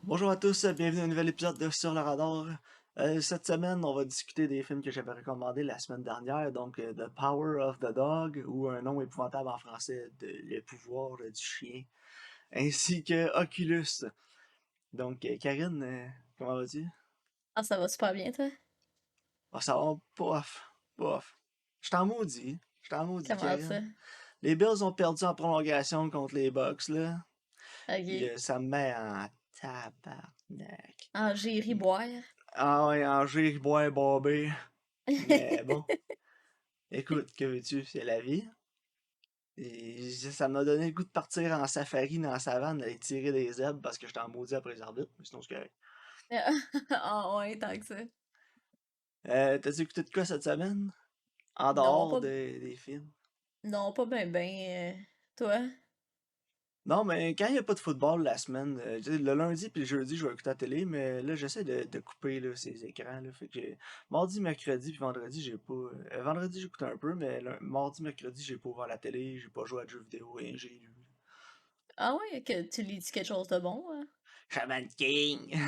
Bonjour à tous, bienvenue à un nouvel épisode de Sur le radar. Cette semaine, on va discuter des films que j'avais recommandés la semaine dernière, donc The Power of the Dog, ou un nom épouvantable en français, de Le pouvoir du chien, ainsi que Oculus. Donc, Karine, comment vas-tu? Ah, ça va super bien, toi? Ah, ça va, bof, bof. Je t'en maudis, Comment ça? Karine. Les Bills ont perdu en prolongation contre les Bucks, là, puis Ok. ça me met en tabarnak. En géry boire. Ah ouais, Angers, bois, bobé. Mais bon, écoute, que veux-tu, c'est la vie. Et ça m'a donné le goût de partir en safari dans la savane, d'aller tirer des zèbres parce que j'étais en maudit après les arbitres, mais sinon c'est correct. Ah ouais, tant que ça. T'as écouté de quoi cette semaine? En Non, dehors pas, des films? non, pas ben ben. Toi? Non, mais quand il n'y a pas de football la semaine, tu sais, le lundi puis le jeudi, je vais écouter la télé, mais là, j'essaie de couper là, ces écrans. Là, fait que mardi, mercredi puis vendredi, j'ai pas. Vendredi, j'écoute un peu, mais mardi, mercredi, j'ai pas ouvert la télé, j'ai pas joué à de jeux vidéo, rien, j'ai lu. Ah ouais, que tu lis quelque chose de bon, hein? Shaman King!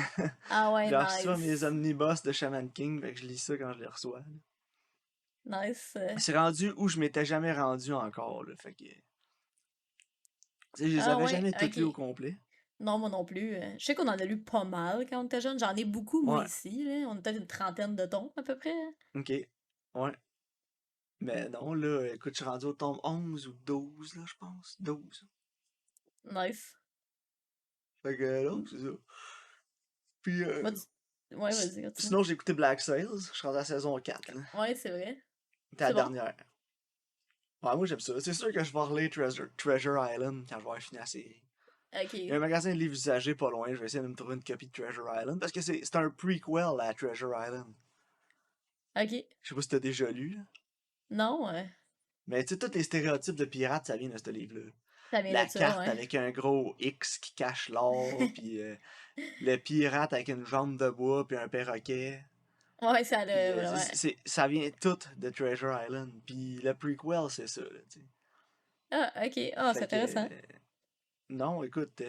Ah ouais, Je reçois mes nice. omnibus de Shaman King, fait que je lis ça quand je les reçois. Là. Nice. C'est rendu où je m'étais jamais rendu encore, là, fait que... Tu sais, je les Ah avais ouais, jamais toutes lues au ok. complet. Non, moi non plus. Je sais qu'on en a lu pas mal quand on était jeune. J'en ai beaucoup, moi, Ouais, ici, là. On a peut-être une trentaine de tomes, à peu près. ok, ouais. Mais non, là, écoute, je suis rendu au tome 11 ou 12, là, je pense. 12. Nice. Fait que non, c'est ça. Puis, Moi, ouais, vas-y, continue. sinon, j'ai écouté Black Sails, je suis rendu à la saison 4, là. Ouais, c'est vrai. C'était la C'est bon? dernière. Ouais, moi j'aime ça. C'est sûr que je vais relire Treasure Island quand je vais avoir fini la série. Il y a un Ok. magasin de livres usagés pas loin, je vais essayer de me trouver une copie de Treasure Island, parce que c'est un prequel à Treasure Island. Ok. Je sais pas si t'as déjà lu, là. Non, ouais. Mais tu sais, tous les stéréotypes de pirates, ça vient de ce livre-là. Ça vient La de ça, carte ouais. avec un gros X qui cache l'or, puis le pirate avec une jambe de bois, puis un perroquet. Ouais, ça Puis a vraiment. ça vient tout de Treasure Island. Puis le prequel, c'est ça, là, tu sais. Ah, ok. Ah, c'est Fait que, intéressant. non, écoute,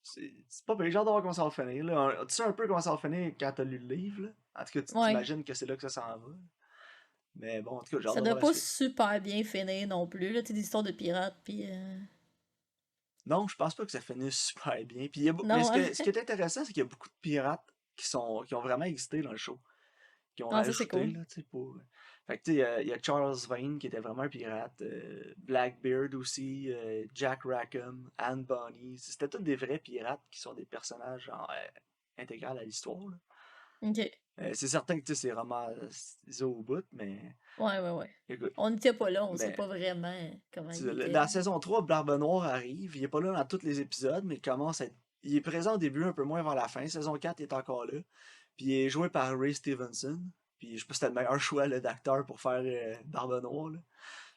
c'est pas pire. J'ai hâte de voir comment ça va finir, là. Tu sais un peu comment ça va finir quand t'as lu le livre, là? En tout cas, tu Ouais. t'imagines que c'est là que ça s'en va. Mais bon, en tout cas, j'ai hâte Ça de doit voir la pas suite. super bien finir non plus, là. Tu sais, des histoires de pirates, pis. Non, je pense pas que ça finisse super bien. Puis mais Non, hein? ce qui est intéressant, c'est qu'il y a beaucoup de pirates qui ont vraiment existé dans le show, qui ont Ah, ça, c'est rajouté, cool. là, tu sais, pour... Fait que, tu sais, il y a Charles Vane, qui était vraiment un pirate, Blackbeard aussi, Jack Rackham, Anne Bonny. C'était tous des vrais pirates qui sont des personnages intégrés à l'histoire, là. Ok. C'est certain que, tu sais, c'est vraiment ça au bout, mais Ouais, ouais, ouais. écoute, On n'était pas là, on sait mais pas vraiment comment tu il sais, était. dans la saison 3, Barbe Noire arrive. Il est pas là dans tous les épisodes, mais il commence à être... Il est présent au début, un peu moins vers la fin. Saison 4, il est encore là. Puis il est joué par Ray Stevenson. Puis je sais pas si c'était le meilleur choix d'acteur pour faire Barbe Noire. Là.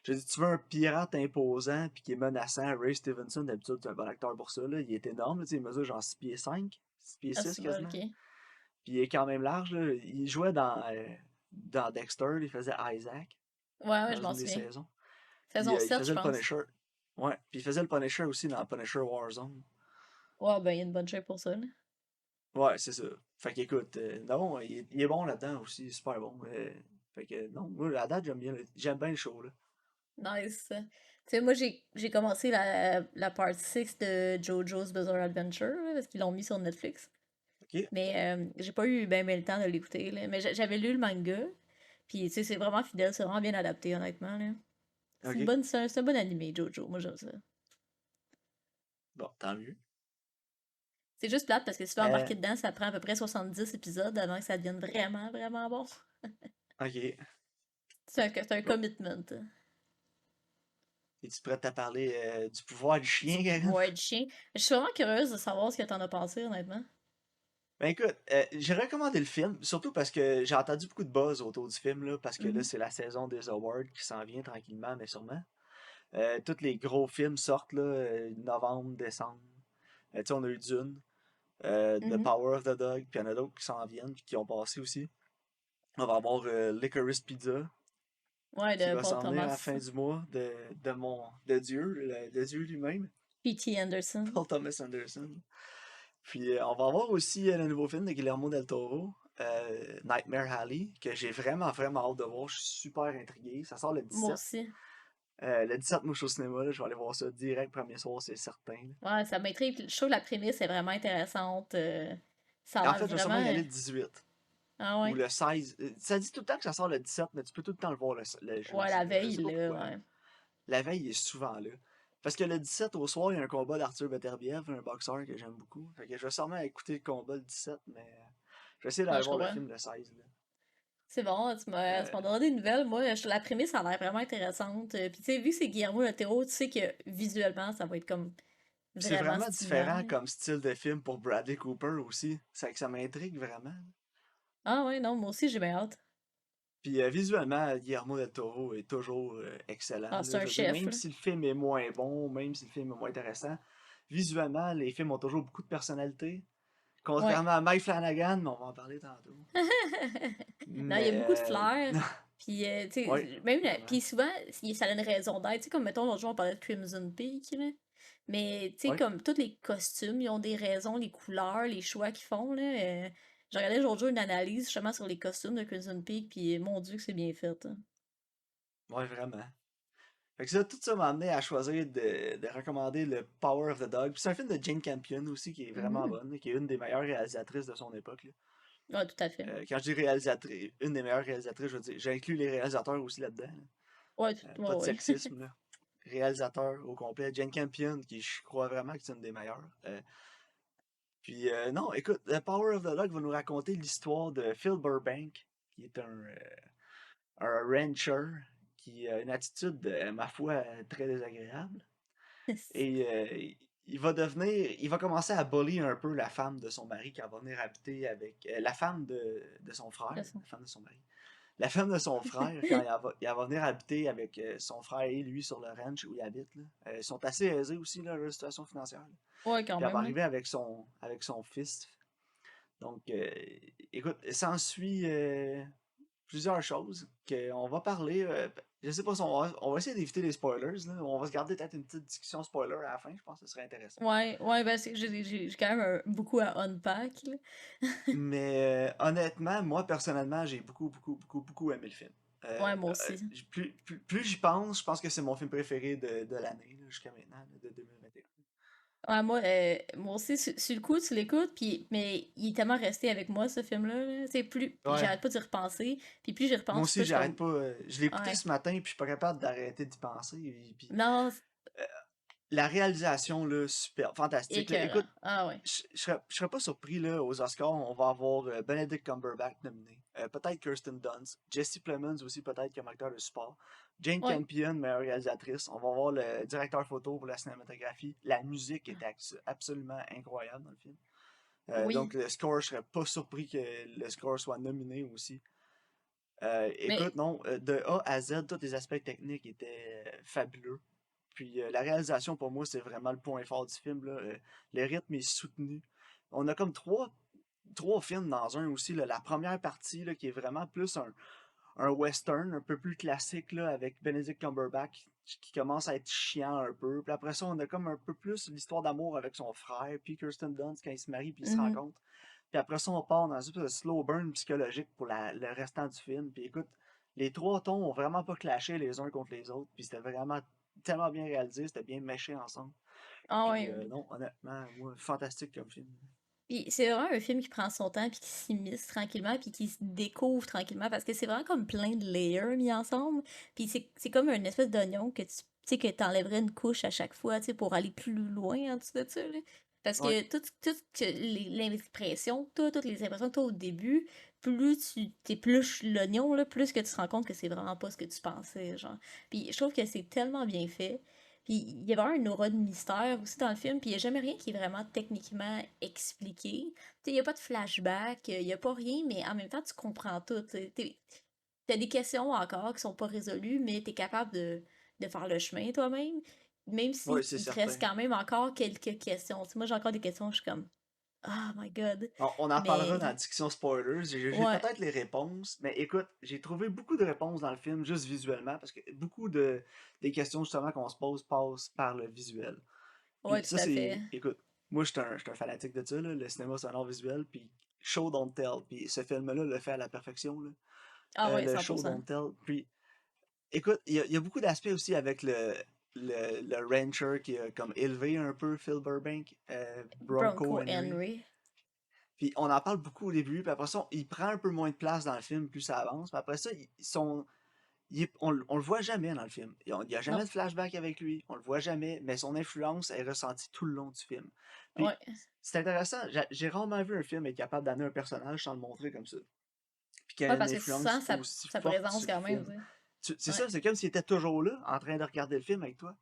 Je dis, tu veux un pirate imposant puis qui est menaçant, Ray Stevenson, d'habitude, c'est un bon acteur pour ça. Là. Il est énorme, là, il mesure genre 6 pieds 5, 6 pieds Ah, 6 c'est bon, ok. quasiment. Puis il est quand même large. Là. Il jouait dans Dexter, il faisait Isaac Ouais, ouais, je dans m'en une des souviens. saisons. Puis Saison il 7 je faisait le pense. Punisher. Ouais, puis il faisait le Punisher aussi dans Punisher Warzone. Ouais, ben, il y a une bonne shape pour ça, là. Ouais, c'est ça. Fait qu'écoute, non, il est bon là-dedans aussi, super bon. Fait que non, moi, à date, j'aime bien le show, là. Nice. Tu sais, moi, j'ai commencé la part 6 de JoJo's Bizarre Adventure, là, parce qu'ils l'ont mis sur Netflix. Ok, Mais j'ai pas eu ben le temps de l'écouter, là. Mais j'avais lu le manga. Puis, tu sais, c'est vraiment fidèle, c'est vraiment bien adapté, honnêtement, là. ok. C'est un bon animé, Jojo. Moi, j'aime ça. Bon, tant mieux. C'est juste plate parce que si tu veux Euh, embarquer dedans, ça prend à peu près 70 épisodes avant que ça devienne vraiment, vraiment bon. ok. C'est un Bon. commitment, hein. Es-tu prête à parler du pouvoir du Du chien, Karen? pouvoir du chien. Je suis vraiment curieuse de savoir ce que t'en as pensé, honnêtement. Ben écoute, j'ai recommandé le film, surtout parce que j'ai entendu beaucoup de buzz autour du film, là, parce que là, Mhm. c'est la saison des awards qui s'en vient tranquillement, mais sûrement. Tous les gros films sortent, là, novembre, décembre. Tu sais, on a eu Dune. The Mhm. Power of the Dog, puis il y en a d'autres qui s'en viennent, puis qui ont passé aussi. On va avoir Licorice Pizza, Ouais, qui de va Paul s'en venir à la Thomas. fin du mois, de Dieu, de Dieu lui-même, P.T. Anderson. Paul Thomas Anderson. Puis on va avoir aussi le nouveau film de Guillermo del Toro, Nightmare Alley, que j'ai vraiment, vraiment hâte de voir. Je suis super intrigué. Ça sort le Moi 17. aussi. Le 17, moi, je suis au cinéma, là, je vais aller voir ça direct premier soir, c'est certain. Là. Ouais, ça m'intrigue. Je trouve que la prémisse est vraiment intéressante. Ça Et a en l'air fait, je vais sûrement y vraiment. aller le 18 Ah ou ouais. le 16. Ça dit tout le temps que ça sort le 17, mais tu peux tout le temps le voir le Ouais, jeudi. la Là. Je veille, sais pas là, pourquoi. ouais. La veille, il est souvent là. Parce que le 17 au soir, il y a un combat d'Arthur Beterbiev, un boxeur que j'aime beaucoup. Fait que je vais sûrement écouter le combat le 17, mais je vais essayer Ouais, d'aller je voir le comprends. film le 16. Là. C'est bon, tu m'as donné des nouvelles. Moi, la prémisse a l'air vraiment intéressante. Puis tu sais, vu que c'est Guillermo del Toro, tu sais que visuellement, ça va être comme Puis c'est vraiment vraiment stimulant, différent là. comme style de film pour Bradley Cooper aussi. C'est que ça m'intrigue vraiment. Ah ouais, non, moi aussi, j'ai bien hâte. Puis visuellement, Guillermo del Toro est toujours excellent. Ah, c'est Là. un Je veux dire, chef, même là. si le film est moins bon, même si le film est moins intéressant, visuellement, les films ont toujours beaucoup de personnalité. Ouais. Contrairement à Mike Flanagan, mais on va en parler tantôt. Non, il y a beaucoup de Mais, flair. Puis, tu oui, sais, même, vraiment. puis souvent, ça a une raison d'être. Tu sais, comme mettons, l'autre jour, on parlait de Crimson Peak, là. Mais, tu sais, Oui. comme tous les costumes, ils ont des raisons, les couleurs, les choix qu'ils font, là. J'ai regardé l'autre jour une analyse justement sur les costumes de Crimson Peak, puis mon Dieu, que c'est bien fait, hein. Ouais, vraiment. Fait que ça, tout ça m'a amené à choisir de recommander le Power of the Dog. Puis c'est un film de Jane Campion aussi qui est vraiment Mhm. bonne, là, qui est une des meilleures réalisatrices de son époque. Là. Ouais, tout à fait. Quand je dis réalisatrice, une des meilleures réalisatrices, je veux dire, j'inclus les réalisateurs aussi là-dedans. Là. Ouais, Pas de ouais, ouais. sexisme, là. Réalisateur au complet. Jane Campion, qui je crois vraiment que c'est une des meilleures. Puis non, écoute, The Power of the Dog va nous raconter l'histoire de Phil Burbank, qui est un rancher qui a une attitude, ma foi, très désagréable. Et il va commencer à bully un peu la femme de son mari qui va venir habiter avec la femme de son frère, De toute façon. la femme de son mari. La femme de son frère, quand il va venir habiter avec son frère et lui sur le ranch où il habite, là. Ils sont assez aisés aussi, là, leur situation financière. Là. Ouais, quand Puis elle va même, là. arriver avec son fils. Donc, écoute, s'ensuit plusieurs choses qu'on va parler. Je sais pas si on va essayer d'éviter les spoilers. Là. On va se garder peut-être une petite discussion spoiler à la fin. Je pense que ce serait intéressant. Ouais, ouais, ben, j'ai quand même beaucoup à unpack, là. Mais honnêtement, moi personnellement, j'ai beaucoup, beaucoup, beaucoup, beaucoup aimé le film. Ouais, moi aussi. Plus j'y pense, je pense que c'est mon film préféré de l'année, là, jusqu'à maintenant, là, de 2021. Ouais, moi aussi, sur le coup, tu l'écoutes, puis, mais il est tellement resté avec moi, ce film-là, là. Tu sais, plus, Ouais. j'arrête pas d'y repenser, puis plus j'y Moi repense, plus aussi, je suis j'arrête comme, pas. Je l'ai écouté ouais, ce matin, puis je suis pas capable d'arrêter d'y penser. Et puis, non, euh, la réalisation, là, super, fantastique. Là. écœurant. Écoute, Ah ouais. je serais pas surpris, là, aux Oscars, on va avoir Benedict Cumberbatch nominé. Peut-être Kirsten Dunst. Jesse Plemons aussi, peut-être comme acteur de support. Jane Ouais, Campion, meilleure réalisatrice. On va avoir le directeur photo pour la cinématographie. La musique est absolument incroyable dans le film. Donc, oui. le score, je serais pas surpris que le score soit nominé aussi. Mais, Écoute, non, de A à Z, tous les aspects techniques étaient fabuleux. Puis la réalisation, pour moi, c'est vraiment le point fort du film. Là. Le rythme est soutenu. On a comme trois films dans un aussi. Là. La première partie, là, qui est vraiment plus un western, un peu plus classique, là, avec Benedict Cumberbatch, qui commence à être chiant un peu. Puis après ça, on a comme un peu plus l'histoire d'amour avec son frère, puis Kirsten Dunst quand il se marie, puis ils se mhm. rencontrent. Puis après ça, on part dans une espèce de slow burn psychologique pour le restant du film. Puis écoute, les trois tons ont vraiment pas clashé les uns contre les autres. Puis c'était vraiment tellement bien réalisé, c'était bien méché ensemble. Ah Puis ouais. non, honnêtement, moi, fantastique comme film. Puis c'est vraiment un film qui prend son temps, puis qui s'immisce tranquillement, puis qui se découvre tranquillement, parce que c'est vraiment comme plein de layers mis ensemble. Puis c'est comme une espèce d'oignon que tu sais, que t'enlèverais une couche à chaque fois, tu sais, pour aller plus loin en dessous de ça, là. Parce Ouais. que l'impression, toutes les impressions que t'as au début, plus tu t'épluches l'oignon, là, plus que tu te rends compte que c'est vraiment pas ce que tu pensais, genre. Puis je trouve que c'est tellement bien fait. Puis il y a vraiment un aura de mystère aussi dans le film, puis il n'y a jamais rien qui est vraiment techniquement expliqué. Tu sais, il n'y a pas de flashback, il n'y a pas rien, mais en même temps, tu comprends tout. T'as des questions encore qui sont pas résolues, mais tu es capable de faire le chemin toi-même, même Oui, si c'est il te reste certain. quand même encore quelques questions. Tu sais, moi, j'ai encore des questions, je suis comme, oh my god. On en parlera dans la Mais, discussion spoilers. J'ai ouais, peut-être les réponses, mais écoute, j'ai trouvé beaucoup de réponses dans le film, juste visuellement, parce que beaucoup des questions justement qu'on se pose passent par le visuel. ouais, Puis tout ça, à fait. écoute, moi, je suis un fanatique de ça, là. Le cinéma, c'est un art visuel, puis show don't tell. Puis ce film-là le fait à la perfection, là. Ah ouais, Le show 100%. don't tell. Puis, écoute, il y a beaucoup d'aspects aussi avec le rancher qui a comme élevé un peu Phil Burbank, Bronco Bronco Henry. Henry. Puis on en parle beaucoup au début, puis après ça, il prend un peu moins de place dans le film plus ça avance. Puis après ça, on le voit jamais dans le film. Il n'y a jamais Non. de flashback avec lui, on le voit jamais, mais son influence est ressentie tout le long du film. Puis Ouais. c'est intéressant, j'ai rarement vu un film être capable d'amener un personnage sans le montrer comme ça. Puis qu'il y a Ouais, une parce que tu influence sens aussi sa forte présence sur le quand même, film. C'est Ouais. ça, c'est comme s'il était toujours là, en train de regarder le film avec toi.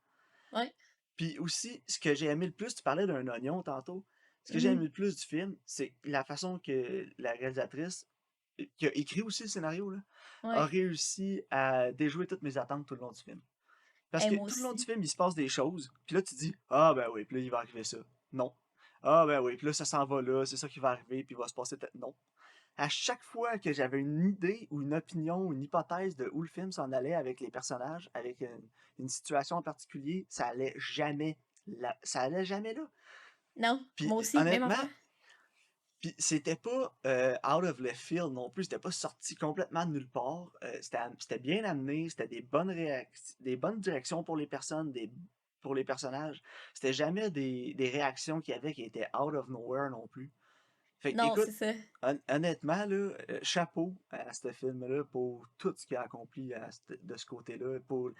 Ouais. Puis aussi, ce que j'ai aimé le plus, tu parlais d'un oignon tantôt. Ce que j'ai aimé Mhm. le plus du film, c'est la façon que la réalisatrice, qui a écrit aussi le scénario, là, a Ouais. réussi à déjouer toutes mes attentes tout le long du film. Parce Et que moi tout le long du aussi. film, il se passe des choses, puis là, tu dis, ah ben oui, puis là, il va arriver ça. Non. Ah ben oui, puis là, ça s'en va là, c'est ça qui va arriver, puis il va se passer. Non. À chaque fois que j'avais une idée ou une opinion ou une hypothèse de où le film s'en allait avec les personnages, avec une situation en particulier, ça allait jamais là. Non, Puis moi aussi, même honnêtement, affaire. puis c'était pas out of left field non plus, c'était pas sorti complètement de nulle part. C'était bien amené, c'était des bonnes directions pour les personnes, pour les personnages. C'était jamais des réactions qu'il y avait qui étaient out of nowhere non plus. Fait que, Non, écoute, c'est ça. honnêtement, là, chapeau à ce film-là pour tout ce qu'il a accompli de ce côté-là, pour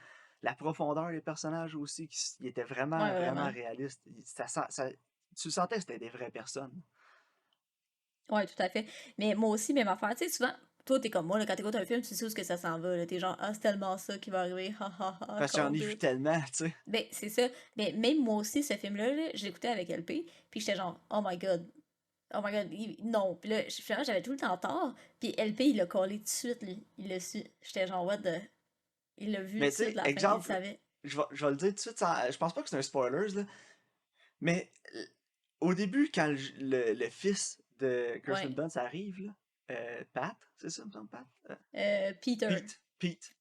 la profondeur des personnages aussi, qui étaient vraiment, Ouais, vraiment vraiment. réalistes. Tu sentais que c'était des vraies personnes. Ouais, tout à fait. Mais moi aussi, même affaire. Tu sais, souvent, toi, t'es comme moi, là, quand t'écoutes un film, tu sais où ce que ça s'en va, là. T'es genre, ah, c'est tellement ça qui va arriver, ha ha ha, Parce que j'en ai called vu it. tellement, tu sais. Ben, c'est ça. Mais même moi aussi, ce film-là, là, je l'écoutais avec LP, puis j'étais genre, oh my god, oh my god, non. Puis là, finalement, j'avais tout le temps tort, puis LP, il l'a collé tout de suite, lui. Il l'a su. J'étais genre, what the. Il l'a vu tout Mais de tu suite, sais, la fin, il le exemple, savait. je vais le dire tout de suite, je pense pas que c'est un spoiler, là, mais au début, quand le fils de Kirsten Ouais. Dunst arrive, là, Pat, c'est ça, me semble, Pat? Peter. Pete.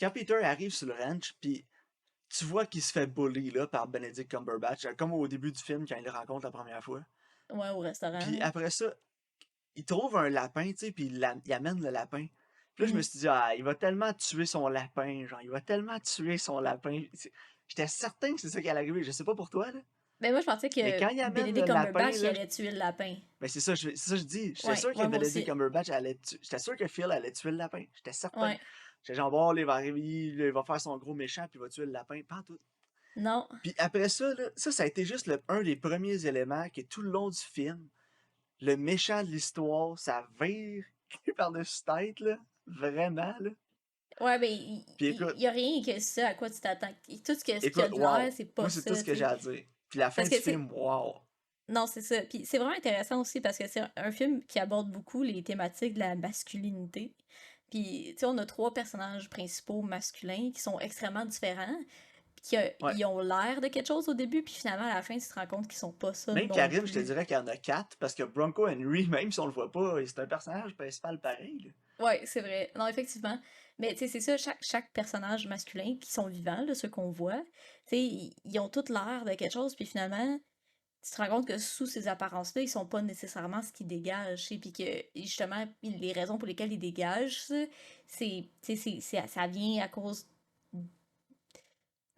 Quand Peter arrive sur le ranch, puis tu vois qu'il se fait bully là, par Benedict Cumberbatch, comme au début du film quand il le rencontre la première fois. Ouais, au restaurant, Puis là. après ça, il trouve un lapin, tu sais, puis il amène le lapin. Puis là, je me Mhm. suis dit, ah, il va tellement tuer son lapin, genre, il va tellement tuer son lapin. J'étais certain que c'est ça qui allait arriver, je sais pas pour toi, là. Ben, moi, je pensais Mais que quand il amène le Benedict lapin, Cumberbatch, il là, allait tuer le lapin. ben c'est ça, je dis. J'étais Ouais, sûr que ouais, moi Benedict aussi. Cumberbatch allait tuer. J'étais sûr que Phil allait tuer le lapin. J'étais certain. Ouais. J'étais genre, bon, là, il va arriver, il va faire son gros méchant, puis il va tuer le lapin. Pas en tout. Non. Puis après ça, là, ça a été juste un des premiers éléments que tout le long du film, le méchant de l'histoire, ça vire par-dessus tête, là. Vraiment, là. Ouais, ben, Puis écoute, y a rien que ça à quoi tu t'attends. Tout ce qu'il y a écoute, de l'air, wow. c'est Moi, pas c'est tout ça, ce tu que j'ai sais. à dire. Puis la fin Parce du que, tu sais, film, wow. non, c'est ça. Puis c'est vraiment intéressant aussi parce que c'est un film qui aborde beaucoup les thématiques de la masculinité. Puis, tu sais, on a trois personnages principaux masculins qui sont extrêmement différents, puis Ouais. ils ont l'air de quelque chose au début, puis finalement, à la fin, tu te rends compte qu'ils sont pas ça Même non Karim, je te plus. dirais qu'il y en a quatre, parce que Bronco Henry, même si on le voit pas, c'est un personnage principal pareil, là. Ouais, c'est vrai. Non, effectivement. Mais tu sais, c'est ça, chaque personnage masculin qui sont vivants, là, ceux qu'on voit, tu sais, ils ont tous l'air de quelque chose, puis finalement, tu te rends compte que sous ces apparences-là, ils sont pas nécessairement ce qu'ils dégagent, tu sais, puis que justement, les raisons pour lesquelles ils dégagent ça, tu sais, ça vient à cause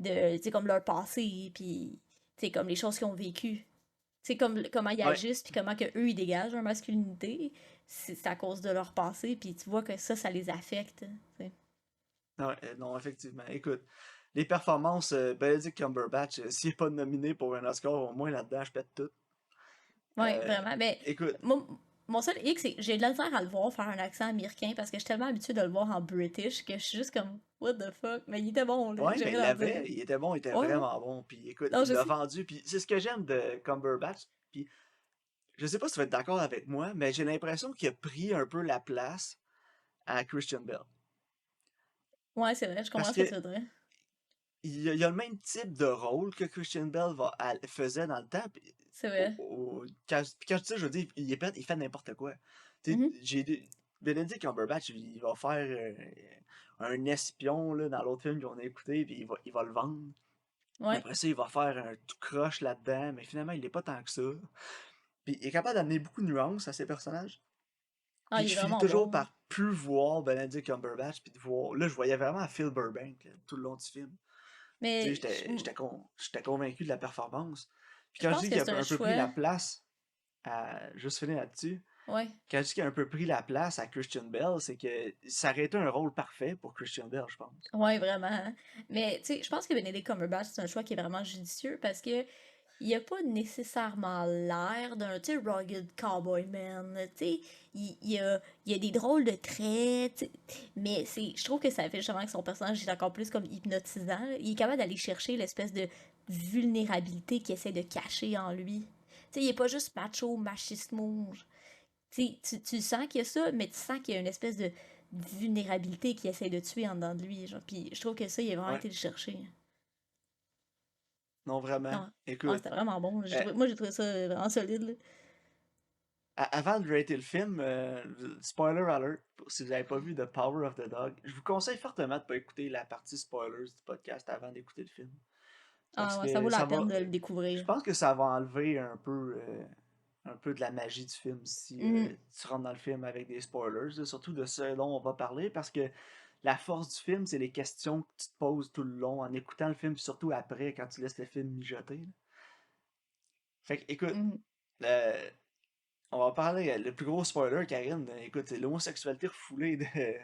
de, tu sais, comme leur passé, puis, tu sais, comme les choses qu'ils ont vécues. Tu sais, comme comment ils Ouais. agissent, puis comment que eux ils dégagent leur masculinité, c'est à cause de leur passé, puis tu vois que ça les affecte, tu sais. Ouais, non, effectivement. Écoute, les performances, Benedict Cumberbatch, s'il n'est pas nominé pour un Oscar, au moins là-dedans, je pète tout. Ouais, Euh, vraiment. Mais écoute, moi, mon seul hic, c'est que j'ai de la misère à le voir faire un accent américain parce que je suis tellement habituée de le voir en British que je suis juste comme, what the fuck? Mais il était bon, là. ouais, J'ai mais il rien à dire. l'avait, il était bon, il était Ouais, ouais. vraiment bon. Puis écoute, Non, il je l'a sais. vendu. Puis c'est ce que j'aime de Cumberbatch. Puis je sais pas si tu vas être d'accord avec moi, mais j'ai l'impression qu'il a pris un peu la place à Christian Bale. Ouais, c'est vrai, je comprends Parce ce que que tu veux dire. il a le même type de rôle que Christian Bale faisait dans le temps. C'est vrai. Quand je dis ça, je veux dire, il fait n'importe quoi. Tu sais, Mhm. Benedict Cumberbatch, il va faire un espion là, dans l'autre film qu'on a écouté, puis il va le vendre. Ouais. Après ça, il va faire un tout croche là-dedans, mais finalement, il est pas tant que ça. Puis il est capable d'amener beaucoup de nuances à ses personnages. Ah, Puis il je est finis vraiment toujours bon. par plus voir Benedict Cumberbatch, puis de voir... Là, je voyais vraiment Phil Burbank là, tout le long du film. Tu sais, Mais j'étais convaincu de la performance. Puis je quand je pense dis que qu'il a c'est un un peu pris la choix. place, juste finir là-dessus, Ouais. quand je dis qu'il a un peu pris la place à Christian Bale, c'est que ça aurait été un rôle parfait pour Christian Bale, je pense. Ouais, vraiment, hein. Mais tu sais, je pense que Benedict Cumberbatch, c'est un choix qui est vraiment judicieux parce que il a pas nécessairement l'air d'un, tu sais, rugged cowboy man, tu sais, il a des drôles de traits, tu sais, mais je trouve que ça fait justement que son personnage est encore plus comme hypnotisant, là. Il est capable d'aller chercher l'espèce de vulnérabilité qu'il essaie de cacher en lui. Tu sais, il est pas juste macho, machismo. Tu sais, tu sens qu'il y a ça, mais tu sens qu'il y a une espèce de vulnérabilité qu'il essaie de tuer en dedans de lui, genre. Puis je trouve que ça, il a vraiment Ouais, été le chercher. non, vraiment. Non, ah, Écoute, c'était vraiment bon. euh, Moi, j'ai trouvé ça vraiment solide, là. avant de rater le film, spoiler alert, si vous n'avez pas vu The Power of the Dog, je vous conseille fortement de ne pas écouter la partie spoilers du podcast avant d'écouter le film. Parce Ah ouais, ça vaut que la ça peine va. de le Je découvrir. pense que ça va enlever un peu de la magie du film si Mhm. tu rentres dans le film avec des spoilers, là, surtout de ce dont on va parler, parce que la force du film, c'est les questions que tu te poses tout le long en écoutant le film, puis surtout après, quand tu laisses le film mijoter, là. Fait que, écoute, Mhm. le- on va parler, le plus gros spoiler, Karine, écoute, c'est l'homosexualité refoulée du Ouais,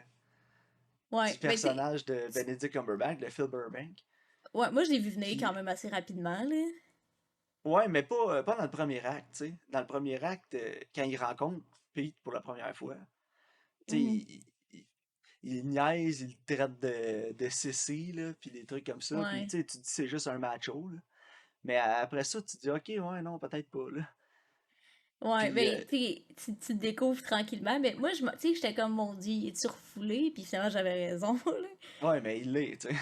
mais tu sais, personnage de Benedict Cumberbatch, de Phil Burbank. ouais, moi, je l'ai vu venir quand Puis, même assez rapidement, là. ouais, mais pas dans le premier acte, tu sais. Dans le premier acte, quand il rencontre Pete pour la première fois, tu sais, Mhm. il niaise, il le traite de sissy, là, puis des trucs comme ça, puis Ouais. tu sais, tu dis c'est juste un macho, là. Mais après ça, tu dis, ok, ouais, non, peut-être pas, là. Ouais, Puis, ben, tu sais, tu te découvres tranquillement. Mais moi, tu sais, j'étais comme, mon Dieu, il est-tu refoulé? Puis finalement, j'avais raison, là. ouais, mais il l'est, tu sais.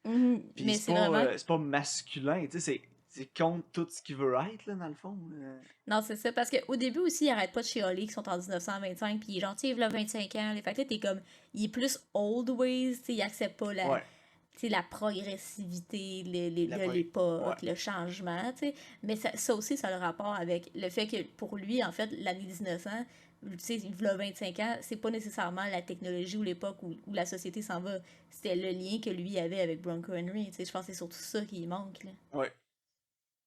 Mhm. Puis Mais c'est vraiment. c'est pas masculin, tu sais, c'est contre tout ce qu'il veut être, là, dans le fond, là. Non, c'est ça. Parce qu'au début aussi, ils arrêtent pas de chialer qu'ils sont en 1925. Puis genre, tu sais, il a 25 ans. Les fait que là, t'es comme. Il est plus old ways. Tu sais, il accepte pas Ouais, tu sais, la progressivité la de pré... Ouais, l'époque, le changement. Tu sais. Mais ça aussi, ça a le rapport avec le fait que pour lui, en fait, l'année 1900, tu sais, il a 25 ans, c'est pas nécessairement la technologie ou l'époque où la société s'en va. C'était le lien que lui avait avec Bronco Henry. Tu sais, je pense que c'est surtout ça qui manque, là. ouais.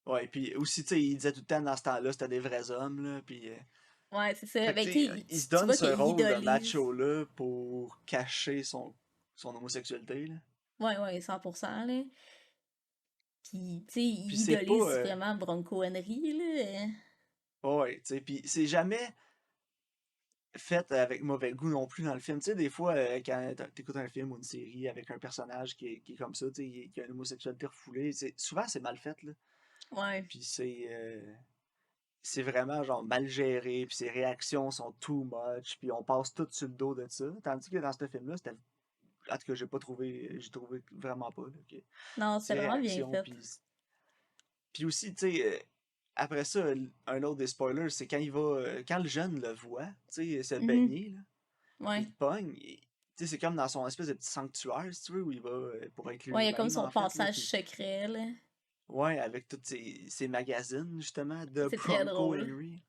Ouais, puis aussi, tu sais, il disait tout le temps dans ce temps-là, c'était des vrais hommes, là, puis... Ouais, c'est ça. Fait que, Ben, tu tu sais, sais, il se tu donne vois ce qu'il rôle de idolise. macho-là pour cacher son homosexualité, là. Ouais, ouais, 100%, là. Puis, tu sais, Puis il c'est pas... idolise vraiment Bronco Henry, là. ouais, tu sais, puis c'est jamais fait avec mauvais goût non plus dans le film. Tu sais, des fois, quand t'écoutes un film ou une série avec un personnage qui est comme ça, tu sais, qui a une homosexualité refoulée, souvent c'est mal fait, là. Ouais. Puis c'est vraiment genre mal géré, puis ses réactions sont too much, puis on passe tout sur le dos de ça. Tandis que dans ce film-là, c'était en tout cas, j'ai trouvé vraiment pas, là, que Non, c'était ses vraiment bien réactions, fait. puis aussi, tu sais, après ça, un autre des spoilers, c'est quand le jeune le voit, tu sais, se Mhm. baigner, là, il Ouais. le pogne, tu sais, c'est comme dans son espèce de petit sanctuaire, si tu veux, où il va pour être Ouais, il y a comme lui-même, son en fait, là, passage puis secret, là. ouais, avec tous ses magazines, justement, de C'est très Bronco drôle. Henry.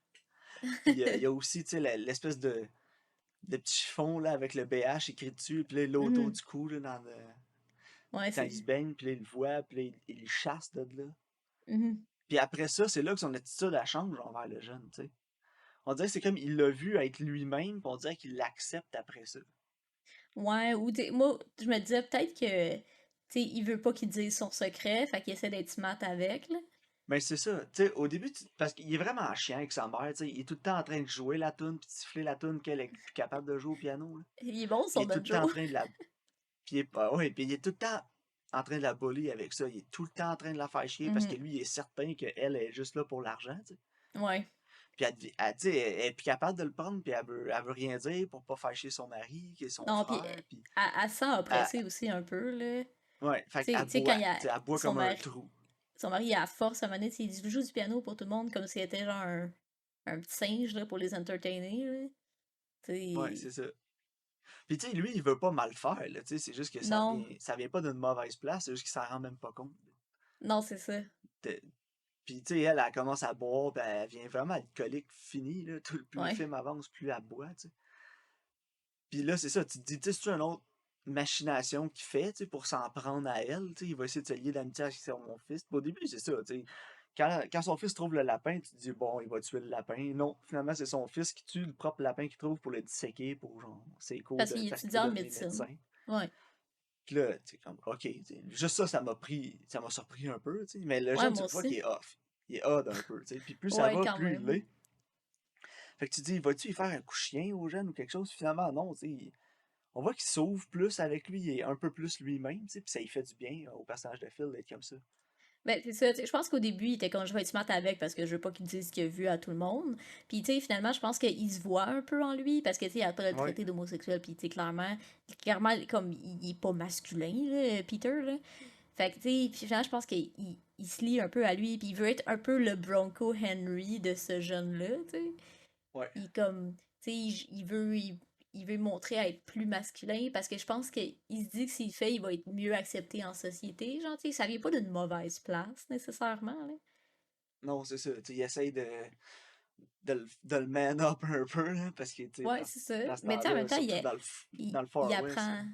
Puis il y a aussi, tu sais, l'espèce de petit chiffon, là, avec le BH écrit dessus, puis là, il l'a autour Mhm. du cou, là, Ouais, quand c'est. il se baigne, puis là, il le voit, puis là, il le chasse de là. Mhm. Puis après ça, c'est là que son attitude, elle change envers le jeune, tu sais. On dirait que c'est comme il l'a vu être lui-même, puis on dirait qu'il l'accepte après ça. Ouais, ou moi, je me disais peut-être que, tu sais, il veut pas qu'il dise son secret, fait qu'il essaie d'être smart avec, là. Mais c'est ça, tu sais, au début, parce qu'il est vraiment chiant avec sa mère, tu sais, il est tout le temps en train de jouer la tune puis de siffler la tune qu'elle est plus capable de jouer au piano, là. Il est bon, Puis il son est tout le temps en banjo. train de la... Puis il est pas... Ouais, puis il est tout le temps en train de la bully avec ça, il est tout le temps en train de la faire chier parce que Mhm. lui, il est certain qu'elle est juste là pour l'argent, tu sais. Ouais. Puis tu sais, elle est plus capable de le prendre, puis elle veut rien dire pour pas faire chier son mari, qui est son Non, puis frère, puis... elle se sent Elle- oppressée aussi un peu, là. ouais, fait Tu qu'elle sais, quand boit, tu sais, elle boit son comme un mari, trou. son mari, à force, à un moment donné, il dit, je joue du piano pour tout le monde, comme s'il était genre un petit singe, là, pour les entertainer, là. Tu Ouais, sais, c'est ça. Puis tu sais, lui, il veut pas mal faire, là, tu sais, c'est juste que non. ça vient pas d'une mauvaise place, c'est juste qu'il s'en rend même pas compte. Non, c'est ça. T'es- Puis, tu sais, elle commence à boire, puis elle vient vraiment alcoolique finie, là. Plus le Ouais. film avance, plus elle boit, tu sais. Puis là, c'est ça, tu te dis, tu sais, c'est une autre machination qu'il fait, tu sais, pour s'en prendre à elle, tu sais, il va essayer de se lier d'amitié avec son fils. Puis au début, c'est ça, tu sais. Quand son fils trouve le lapin, tu te dis, bon, il va tuer le lapin. Non, finalement, c'est son fils qui tue le propre lapin qu'il trouve pour le disséquer pour, genre, ses cours Parce de, qu'il parce qu'il étudie veut en devenir médecine. médecin. Ouais. Puis là, tu sais, comme, ok, tu sais, juste ça, ça m'a surpris un peu, tu sais. Mais le Ouais, jeune, tu moi le vois qu'il aussi. est off. Il est odd un peu, tu sais. Puis plus ça Ouais, va, quand plus il même. l'est. Fait que tu te dis, vas-tu y faire un coup de chien au jeune ou quelque chose? Finalement, non, tu sais. On voit qu'il s'ouvre plus avec lui, il est un peu plus lui-même, tu sais, puis ça lui fait du bien au personnage de Phil d'être comme ça. Ben, c'est ça, tu sais, je pense qu'au début, il était comme je vais être smart avec parce que je veux pas qu'il dise ce qu'il a vu à tout le monde. Puis, tu sais, finalement, je pense qu'il se voit un peu en lui parce que, tu sais, après le Ouais. traité d'homosexuel, puis, tu sais, clairement, comme il est pas masculin, là, Peter, là. Fait que, tu sais, puis finalement, je pense qu'il se lie un peu à lui, puis il veut être un peu le Bronco Henry de ce jeune-là, tu sais. Ouais. Il comme, tu sais, il veut montrer à être plus masculin parce que je pense qu'il se dit que s'il le fait, il va être mieux accepté en société. Genre, tu sais, ça vient pas d'une mauvaise place nécessairement, là. Non, c'est ça. Tu sais, il essaye de le man up un peu, là, parce que, tu sais, Ouais, c'est ça. dans ce Mais tu sais, en même temps-là, temps, surtout dans le il Far West, là. apprend.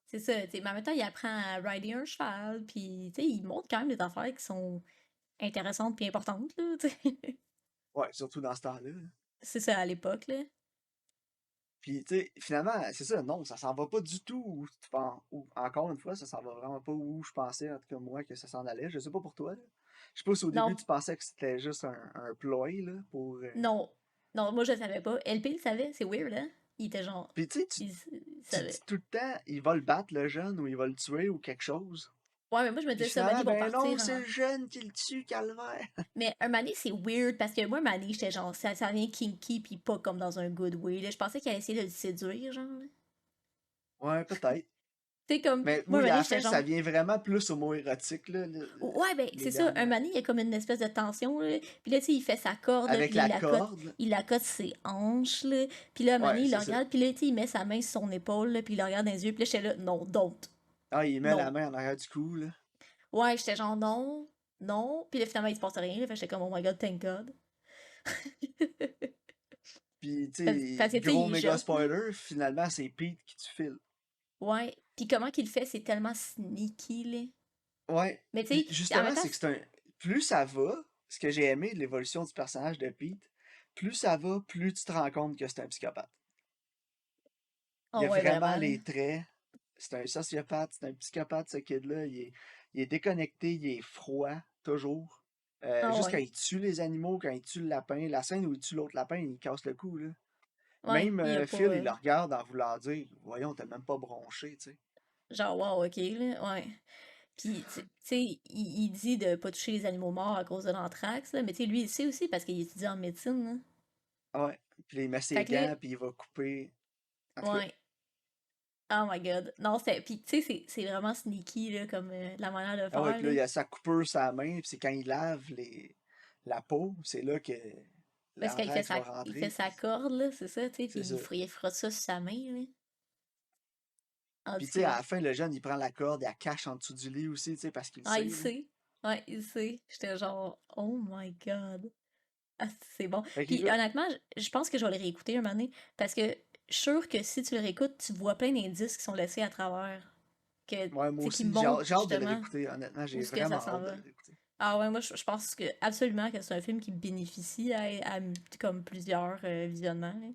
C'est ça, tu sais, mais en même temps, il apprend à rider un cheval, puis tu sais, il montre quand même des affaires qui sont intéressantes puis importantes, là, tu sais. Ouais, surtout dans ce temps-là, là. C'est ça, à l'époque, là. Puis, tu sais, finalement, c'est ça, non, ça s'en va pas du tout où tu penses. Encore une fois, ça s'en va vraiment pas où je pensais, en tout cas, moi, que ça s'en allait. Je sais pas pour toi, là. Je sais pas si au début Non, tu pensais que c'était juste un ploy, là, pour. non, non, moi je le savais pas. LP le savait, c'est weird, hein? Il était genre, Puis, tu sais, il tu dis savait. tout le temps, il va le battre, le jeune, ou il va le tuer, ou quelque chose. Ouais, mais moi je me Puis disais ça, Manny finalement, vont ben non, partir c'est en. le jeune qui le tue, calvaire. Mais un Manny, c'est weird parce que moi, Manny, j'étais genre, ça vient kinky pis pas comme dans un good way, là. Je pensais qu'il allait essayer de le séduire, genre. Là. Ouais, peut-être. Tu sais, comme, Mais moi, oui, à Manny, la j'étais fin, ça genre, vient vraiment plus homo-érotique, là, ouais, ben, les c'est ça, un dernières. Manny, il y a comme une espèce de tension, là. Puis là, tu sais, il fait sa corde, là, Avec puis là, la corde. il la cote ses hanches, là. Puis là, Ouais, Manny, il le c'est ça. regarde, puis là, tu sais, il met sa main sur son épaule, là, puis il le regarde dans les yeux, puis là, j'étais là, non, don't. Ah, il met la Non. main en arrière du cou, là. Ouais, j'étais genre non, non. Puis là, finalement, il se passe rien. Là, fait que j'étais comme, oh my god, thank God. Puis, tu Parce sais, que, tu sais, gros il est méga jeune, là. spoiler, finalement, c'est Pete qui tue Phil. Ouais. Puis comment qu'il le fait, c'est tellement sneaky, là. Ouais. Mais tu Puis sais, en même justement, temps, c'est que c'est un. Plus ça va, ce que j'ai aimé de l'évolution du personnage de Pete, plus ça va, plus tu te rends compte que c'est un psychopathe. Il oh a ouais, vraiment vraiment, là. les traits. C'est un sociopathe, c'est un psychopathe, ce kid-là. Il est déconnecté, il est froid, toujours. Ah Juste quand ouais. il tue les animaux, quand il tue le lapin, la scène où il tue l'autre lapin, il casse le cou, là. Ouais, Même il y a pas. Phil, il le regarde en voulant dire, voyons, t'as même pas bronché, tu sais. Genre, wow, ok, là. Ouais. Puis, tu sais, il dit de pas toucher les animaux morts à cause de l'anthrax, là. Mais tu sais, lui, il sait aussi parce qu'il étudie en médecine, là. Ouais. Puis là, il met Fait ses que là, gants, puis il va couper. En tout cas, ouais. Oh my god. Non, c'est. Puis, tu sais, c'est vraiment sneaky, là, comme la manière de ah ouais, faire, puis là, là. il a sa coupure sur la main, puis c'est quand il lave la peau, c'est là que Parce qu'il l'anthrax va il fait rentrer, sa puis corde, là, c'est ça, tu sais, puis c'est ça. il frotte ça sur sa main, là. En Puis tout tu sais, à cas. la fin, le jeune, il prend la corde, il la cache en dessous du lit aussi, tu sais, parce qu'il le Ah, sait, il là. sait. Ouais, il sait. J'étais genre, oh my god. Ah, c'est bon. Fait Puis qu'écoute, honnêtement, je pense que je vais le réécouter un moment donné, parce que je suis sûre que si tu le réécoutes, tu vois plein d'indices qui sont laissés à travers, que, tu ouais, moi sais, qui aussi, montrent j'ai hâte de le justement réécouter, honnêtement, où j'ai ce que ça vraiment s'en hâte de va. le réécouter. Ah ouais, moi, je pense que absolument que c'est un film qui bénéficie comme plusieurs visionnements, là.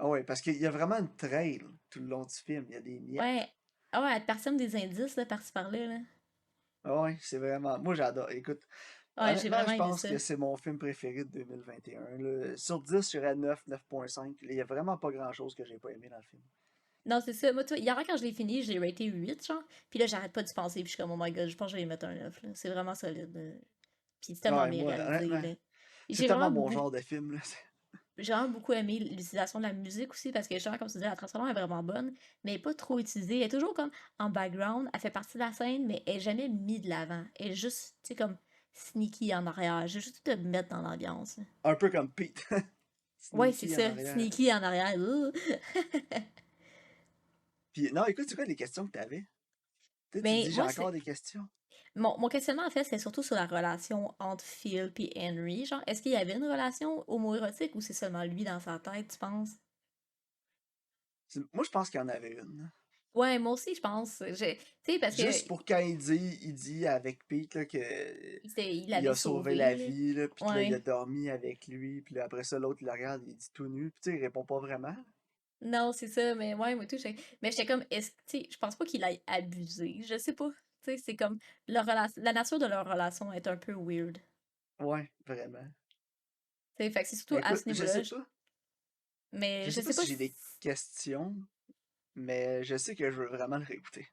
Ah ouais, parce qu'il y a vraiment une trail tout le long du film, il y a des miettes. Ouais. Ah ouais, elle te personne des indices, là, par-ci par-là, là. Ah ouais, c'est vraiment. Moi, j'adore. Écoute, Ouais, j'ai honnêtement, vraiment je aimé pense ça. que c'est mon film préféré de 2021, là. Sur 10, je dirais 9, 9.5. Il y a vraiment pas grand-chose que j'ai pas aimé dans le film. Non, c'est ça. Moi, tu vois, hier, quand je l'ai fini, je l'ai raté 8 genre. Puis là, j'arrête pas d'y penser. Puis je suis comme, oh my god, je pense que je vais y mettre un 9 là. C'est vraiment solide, là. Puis c'est tellement Ouais, bien moi, réalisé, honnêtement, là. c'est J'ai tellement vraiment, mon beaucoup genre de film, là. j'ai vraiment beaucoup aimé l'utilisation de la musique aussi, parce que justement, comme tu disais, la transformation est vraiment bonne, mais elle est pas trop utilisée. Elle est toujours comme en background, elle fait partie de la scène, mais elle est jamais mise de l'avant. Elle est juste, tu sais, comme sneaky en arrière. J'ai juste te mettre dans l'ambiance, là. Un peu comme Pete. Ouais, c'est Sneaky en ça, arrière. sneaky en arrière. Puis, non, écoute, c'est quoi les questions que t'avais? Tu sais, tu Mais dis, j'ai moi, encore c'est des questions. mon questionnement, en fait, c'est surtout sur la relation entre Phil et Henry. Genre, est-ce qu'il y avait une relation homoérotique ou c'est seulement lui dans sa tête, tu penses? Moi, je pense qu'il y en avait une. Ouais, moi aussi, je pense. Tu sais, parce que Juste pour quand il dit avec Pete là, que il il l'avait a sauvé la sauvé, là. vie, là, puis que là, il a Ouais. dormi avec lui, puis là, après ça, l'autre, il le regarde, il dit tout nu, puis tu sais, il répond pas vraiment. Non, c'est ça, mais ouais, moi tout, mais j'étais comme, tu sais, je pense pas qu'il ait abusé, je sais pas. Tu sais, c'est comme, la nature de leur relation est un peu weird. Ouais, vraiment. Tu sais, fait que c'est surtout Mais à écoute, ce niveau-là, mais je je sais sais pas pas si j'ai si... des questions, mais je sais que je veux vraiment le réécouter.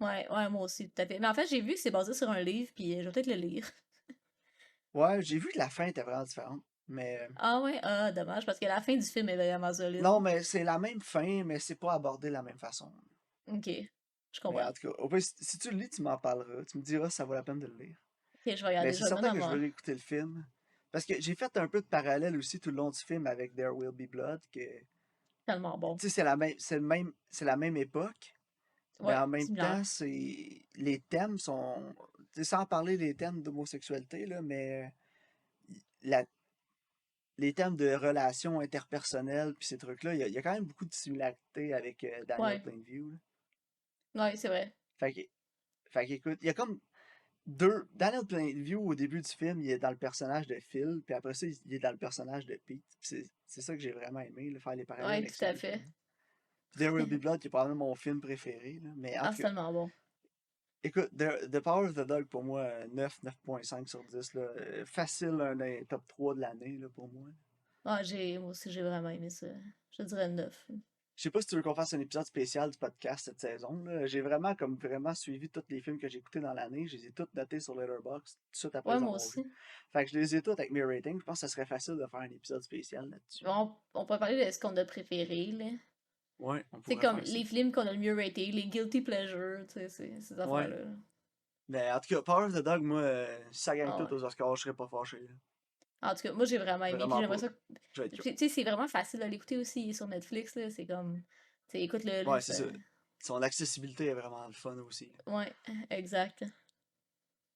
Ouais, ouais, moi aussi, tout à fait. Mais en fait, j'ai vu que c'est basé sur un livre, puis je vais peut-être le lire. Ouais, j'ai vu que la fin était vraiment différente, mais Ah ouais, ah, dommage, parce que la fin du film est vraiment solide. non, mais c'est la même fin, mais c'est pas abordé de la même façon. Ok, je Mais comprends. en tout cas, au pire, si tu le lis, tu m'en parleras. Tu me diras si ça vaut la peine de le lire. Ok, je vais Mais regarder, je c'est vais le mettre certain dans que je veux moi. réécouter le film. Parce que j'ai fait un peu de parallèle aussi tout le long du film avec There Will Be Blood, que tu Tellement bon. sais, c'est la même époque, mais Ouais, en même similaire. temps, les thèmes sont, tu sais, sans parler des thèmes d'homosexualité, là, mais la, les thèmes de relations interpersonnelles, puis ces trucs-là, il y a quand même beaucoup de similarités avec Daniel Ouais, Plainview, là. ouais, c'est vrai. Fait que, fait qu'écoute, il y a comme deux. Daniel Plainview, au début du film, il est dans le personnage de Phil, puis après ça, il est dans le personnage de Pete. C'est ça que j'ai vraiment aimé, là, faire les parallèles Ouais, avec tout ces à deux fait. films. Puis There Will Be Blood, qui est probablement mon film préféré, là. Mais en Ah, tout c'est cas, tellement bon. écoute, The Power of the Dog, pour moi, 9.5 sur 10, là. Facile, un des top 3 de l'année, là, pour moi. Ah, moi aussi, j'ai vraiment aimé ça. Je dirais 9. Je sais pas si tu veux qu'on fasse un épisode spécial du podcast cette saison, là. J'ai vraiment, comme vraiment suivi tous les films que j'ai écoutés dans l'année. Je les ai tous notés sur Letterboxd tout de suite après Ouais, les moi avoir vus. aussi. Fait que je les ai tous avec mes ratings. Je pense que ça serait facile de faire un épisode spécial là-dessus. On pourrait parler de ce qu'on a préféré, là. Ouais, on C'est pourrait comme faire ça. les films qu'on a le mieux raté, les guilty pleasures, tu sais, ces Ouais. affaires-là. Mais en tout cas, Power of the Dog, moi, si ça gagne Ah tout ouais. aux Oscars, je serais pas fâché, là. En tout cas, moi, j'ai vraiment aimé. Puis Vraiment j'aimerais pas. ça. Je vais être Puis, chaud. tu sais, c'est vraiment facile à l'écouter aussi sur Netflix, là. C'est comme. Tu sais, écoute-le, là. Ouais, c'est ça. Son accessibilité est vraiment le fun aussi. Ouais, exact.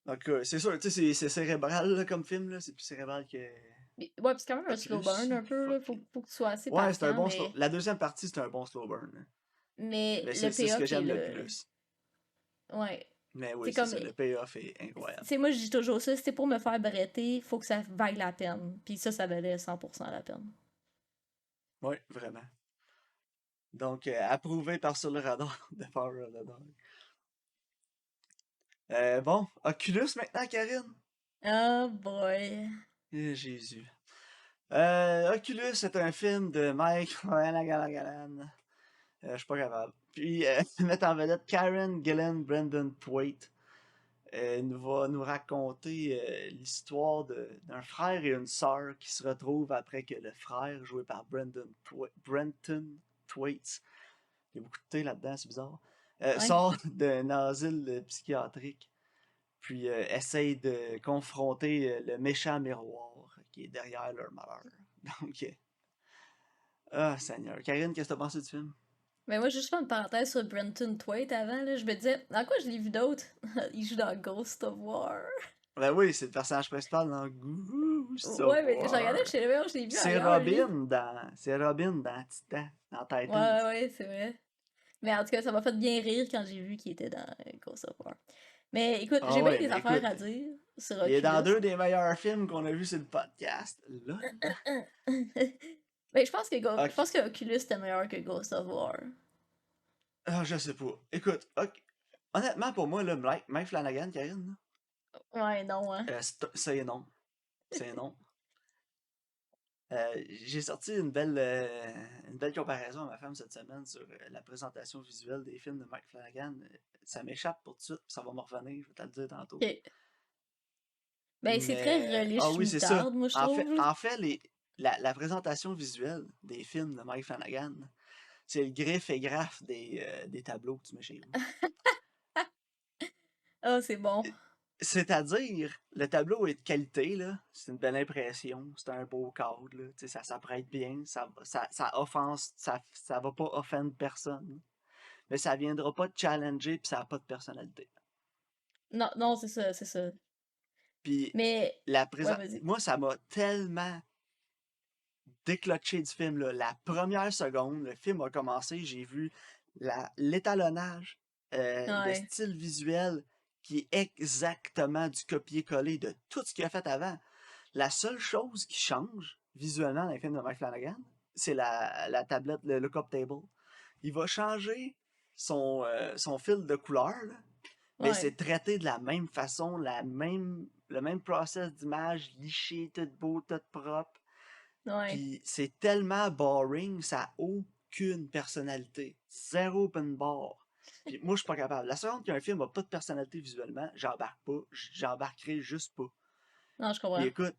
Donc, c'est sûr, tu sais, c'est cérébral là, comme film, là. C'est plus cérébral que Ouais, puis c'est quand même un slow Oculus. burn un peu, là. Fuck. Faut que tu sois assez Ouais, c'est un patient, bon slow. La deuxième partie, c'est un bon slow burn, là. mais Mais le c'est ce que payoff est j'aime le là. plus. Ouais. Mais oui, C'est c'est comme. ça. Le payoff est Tu incroyable. sais, moi, je dis toujours ça. Si c'est pour me faire bretter, faut que ça vaille la peine. Puis ça valait 100% la peine. Oui, vraiment. Donc, approuvé par Sur le radar de Power of the Dog. Bon, Oculus maintenant, Karine. Oh boy. Jésus. Oculus est un film de Mike Flanagan. Je suis pas capable. Puis, mettre en vedette Karen Gillan Brendan Thwait. Il va nous raconter l'histoire d'un frère et une sœur qui se retrouvent après que le frère, joué par Brenton Thwaites, il y a beaucoup de T là-dedans, c'est bizarre, Ouais. sort d'un asile psychiatrique, puis essaye de confronter le méchant miroir qui est derrière leur malheur. Donc, ah Seigneur. Karine, qu'est-ce que t'as pensé du film? Mais moi, juste faire une parenthèse sur Brenton Thwait avant, là. Je me disais, dans quoi je l'ai vu d'autre? Il joue dans Ghost of War. Ben oui, c'est le personnage principal dans Ghost of Ouais, mais j'ai regardé, War. je sais pas, je l'ai vu C'est ailleurs, lui. Robin dans Titan, dans Ouais, Titans. ouais, ouais, c'est vrai. Mais en tout cas, ça m'a fait bien rire quand j'ai vu qu'il était dans Ghost of War. Mais écoute, Ah j'ai bien ouais, des mais affaires écoute, à dire sur il est dans Oculus. deux des meilleurs films qu'on a vus sur le podcast. Là. Mais je Ok. pense que Oculus était meilleur que Ghost of War. Ah, je sais pas. Écoute, ok. Honnêtement, pour moi, là, Mike Flanagan, Karine, Ouais, non, hein. c'est non. C'est non. J'ai sorti une belle comparaison à ma femme cette semaine sur la présentation visuelle des films de Mike Flanagan. Ça m'échappe pour tout de suite, puis ça va me revenir, je vais te le dire tantôt. Ok. Ben, c'est très Ah relish oui, c'est ça. moutarde, moi, je trouve. En fait la présentation visuelle des films de Mike Flanagan, c'est le griffe et graphe des tableaux que tu mets chez vous. Ah, c'est bon. C'est-à-dire, le tableau est de qualité, là. C'est une belle impression, c'est un beau cadre, là. Tu sais, ça s'apprête bien, ça va pas offendre personne. Mais ça viendra pas te challenger, puis ça a pas de personnalité. Non, non, c'est ça, c'est ça. Puis Mais, la ouais, présent... vas-y. moi, ça m'a tellement déclenché du film, là. La première seconde, le film a commencé, j'ai vu l'étalonnage, le Ouais, style visuel qui est exactement du copier-coller de tout ce qu'il a fait avant. La seule chose qui change visuellement dans les films de Mike Flanagan, c'est la tablette, le look-up table. Il va changer son fil de couleur, là, mais ouais, c'est traité de la même façon, le même process d'image, liché, tout beau, tout propre. ouais. Puis c'est tellement boring, ça a aucune personnalité. Zéro open bar. Puis moi, je suis pas capable. La seconde qu'un film a pas de personnalité visuellement, j'embarque pas. J'embarquerai juste pas. Non, je Puis comprends. écoute,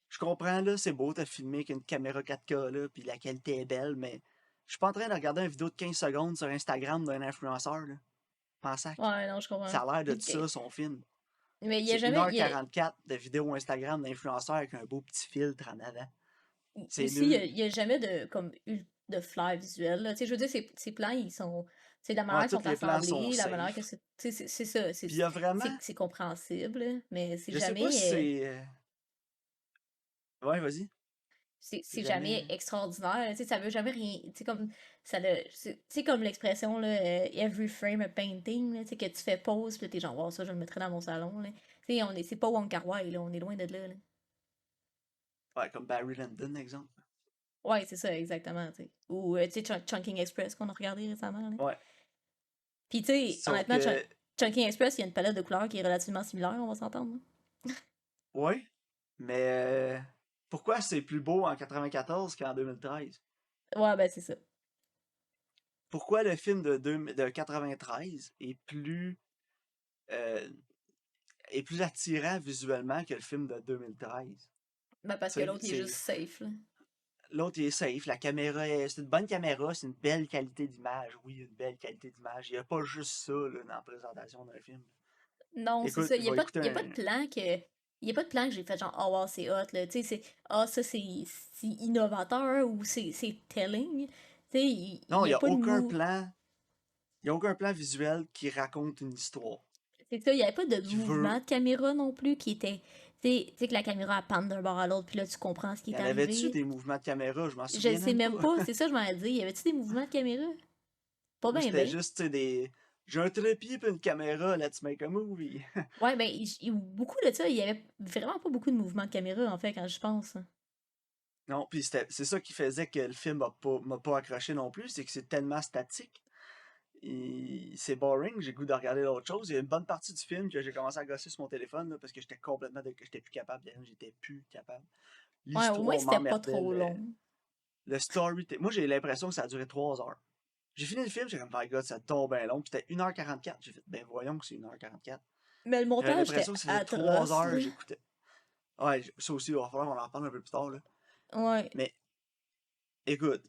je comprends, là, c'est beau, t'as filmé avec une caméra 4K, là, puis la qualité est belle, mais je suis pas en train de regarder une vidéo de 15 secondes sur Instagram d'un influenceur, là. Pensac. Ouais, non, je comprends. Ça a l'air de Puis, ça, son film. mais il y a C'est jamais, il y a, 1h44 de vidéo Instagram d'influenceur avec un beau petit filtre en avant. C'est aussi, nul. il y a jamais de, comme, de flair visuel, là. Tu sais, je veux dire, ces plans, ils sont, c'est la manière Ouais, qu'ils tous sont les plans sont assemblés, la manière que safe. c'est, tu sais, c'est ça, Puis il y a vraiment, c'est compréhensible, là, mais c'est je sais pas si jamais, c'est... Ouais, vas-y. C'est c'est jamais jamais... extraordinaire, tu sais, ça veut jamais rien, tu sais, comme, ça le, c'est comme l'expression, là, every frame a painting, là, tu sais, que tu fais pause, puis là, t'es genre, wow, ça, je le mettrais dans mon salon, là. Tu sais, c'est pas Wong Kar-wai, là, on est loin de là, là. Ouais, comme Barry Lyndon, exemple. Ouais, c'est ça, exactement, tu sais. Ou, tu sais, Chunking Express qu'on a regardé récemment, là. Ouais. Puis, tu sais, Sauf honnêtement, que... Chunking Express, il y a une palette de couleurs qui est relativement similaire, on va s'entendre, Ouais, mais... pourquoi c'est plus beau en 94 qu'en 2013? là. Ouais, ben, c'est ça. Pourquoi le film de 93 euh, est plus attirant visuellement que le film de 2013? Ben, parce Tu que sais, l'autre, il est juste safe, là. l'autre, il est safe. La caméra, c'est une bonne caméra, c'est une belle qualité d'image. Oui, une belle qualité d'image. Il n'y a pas juste ça là, dans la présentation d'un film. Non, c'est Écoute, ça. il va écouter Il y a pas de un. plan que. Il y a pas de plan que j'ai fait genre, oh wow, c'est hot, là. Tu sais, c'est. Ah, ça, c'est innovateur ou c'est telling. Tu sais, il Non, y il n'y a a pas de aucun mou. plan. Il y a aucun plan visuel qui raconte une histoire. C'est ça, il y avait pas de Qui mouvement veut. de caméra non plus qui était. Tu sais, que la caméra elle pente d'un bord à l'autre, puis là, tu comprends ce qui Y est en avait-tu arrivé. des mouvements de caméra? Je m'en Je le souviens sais même même pas. pas, c'est ça, je m'en ai dit. Y avait-tu des mouvements de caméra? Pas Moi, bien, c'était ben. juste, tu sais, des. J'ai un trépied puis une caméra, let's make a movie. Ouais, ben, beaucoup de ça, il y avait vraiment pas beaucoup de mouvements de caméra, en fait, quand je pense. Non, puis c'est ça qui faisait que le film m'a pas accroché non plus, c'est que c'est tellement statique. C'est boring, j'ai le goût de regarder d'autres choses. Il y a une bonne partie du film que j'ai commencé à gosser sur mon téléphone là, parce que j'étais complètement j'étais plus capable. J'étais plus capable. Ouais, au moins, L'histoire c'était pas m'emmerdait. trop long. Le story. Moi, j'ai l'impression que ça a duré 3 heures. J'ai fini le film, j'ai comme, my god, ça tombe bien long. Puis c'était 1h44. J'ai fait, ben voyons que c'est 1h44. Mais le J'avais montage était l'impression que ça faisait 3 atroce, heures là. que j'écoutais. Ouais, ça aussi, il va falloir qu'on en reparle un peu plus tard. Là. Ouais. Mais écoute,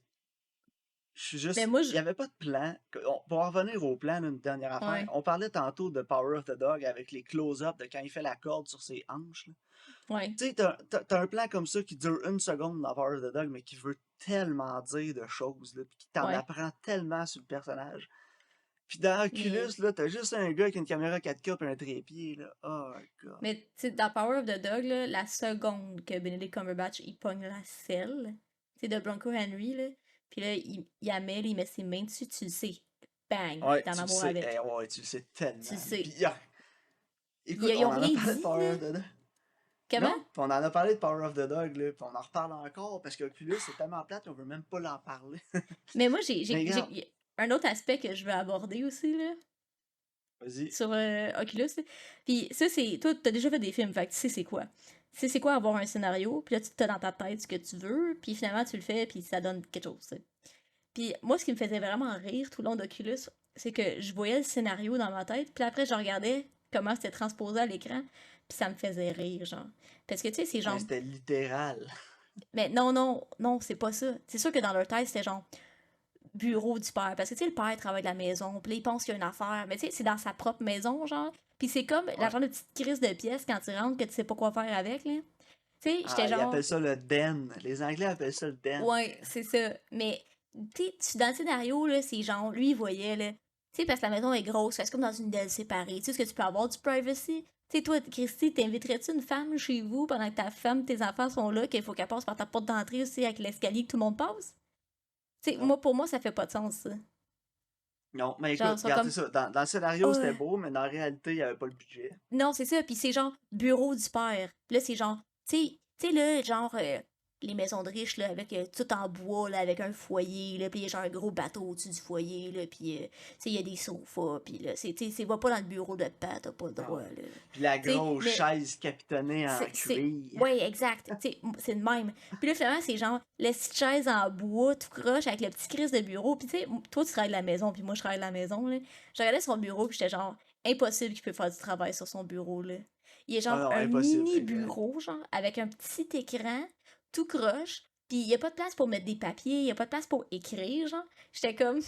je suis Mais juste. moi, Il n'y avait pas de plan. Pour en revenir au plan, là, une dernière affaire. ouais. On parlait tantôt de Power of the Dog avec les close-ups de quand il fait la corde sur ses hanches. Là. Ouais. Tu sais, t'as un plan comme ça qui dure une seconde dans Power of the Dog, mais qui veut tellement dire de choses, là, puis qui t'en Ouais. apprend tellement sur le personnage. Puis dans Mais, Oculus, là, t'as juste un gars avec une caméra 4K et un trépied, là. Oh my god. mais tu sais, dans Power of the Dog, là, la seconde que Benedict Cumberbatch, il pogne la selle, tu sais, de Bronco Henry, là, puis là, il met ses mains dessus, tu le sais. Bang! Il Ouais, est en tu le amour sais. Eh avec. ouais, tu le sais Tu le tellement. sais. Puis, écoute, Ils on ont en a rien parlé de dit, Power là. of the Dog. Comment? Non, puis on en a parlé de Power of the Dog, là, puis on en reparle encore, parce qu'Oculus, c'est tellement plate qu'on veut même pas l'en parler. Mais moi, Mais regarde, y a un autre aspect que je veux aborder aussi, là, vas-y. sur Oculus, là. Puis ça, c'est... Toi, t'as déjà fait des films, fait que tu sais c'est quoi. Tu sais c'est quoi avoir un scénario, puis là, tu t'as dans ta tête ce que tu veux, puis finalement, tu le fais, puis ça donne quelque chose, tu sais. Puis moi, ce qui me faisait vraiment rire tout le long d'Oculus, c'est que je voyais le scénario dans ma tête, puis après, je regardais comment c'était transposé à l'écran, puis ça me faisait rire, genre. Parce que, tu sais, c'est Mais genre... c'était littéral. Mais non, non, non, c'est pas ça. C'est sûr que dans leur tête, c'était genre bureau du père. Parce que, tu sais, le père travaille de la maison, puis là, il pense qu'il y a une affaire, mais tu sais, c'est dans sa propre maison, genre. Puis c'est comme la Ouais. genre de petite crise de pièce quand tu rentres que tu sais pas quoi faire avec, là. Tu sais, j'étais Ah, ils genre, appellent ça le den. Les Anglais appellent ça le den. ouais, c'est ça. Mais, tu sais, dans le scénario, là, c'est genre, lui, il voyait, là, Tu sais, parce que la maison est grosse, c'est comme dans une aile séparée. Tu sais, est-ce que tu peux avoir du privacy? Tu sais, toi, Christy, t'inviterais-tu une femme chez vous pendant que ta femme, tes enfants sont là, qu'il faut qu'elle passe par ta porte d'entrée aussi avec l'escalier que tout le monde passe? Tu sais, Non. moi, pour moi, ça fait pas de sens, ça. Non, mais Genre, écoute, ils sont regarde, c'est comme, ça. Dans le scénario, oh, c'était beau, mais dans la réalité, il n'y avait pas le budget. non, c'est ça, puis c'est genre bureau du père. Puis là, c'est genre, tu sais, là, genre, les maisons de riches, là, avec tout en bois, là, avec un foyer, là, puis il y a genre un gros bateau au-dessus du foyer, là, puis, tu sais, il y a des sofas, puis là, tu sais, va pas dans le bureau de père, t'as pas le Ah droit, ouais. là. Puis la Tu sais, grosse mais chaise capitonnée en c'est cuir. ouais, exact, tu sais, c'est le même. Puis là, finalement, c'est genre, la petite chaise en bois, tout croche, avec le petit crise de bureau, puis tu sais, toi, tu travailles de la maison, puis moi, je travaille de la maison, là. Je regardais son bureau, puis j'étais genre, impossible qu'il peut faire du travail sur son bureau, là. Il y a Ah genre non, un impossible, mini exact. bureau, genre, avec un petit écran, tout croche, puis il y a pas de place pour mettre des papiers, il y a pas de place pour écrire, genre. J'étais comme...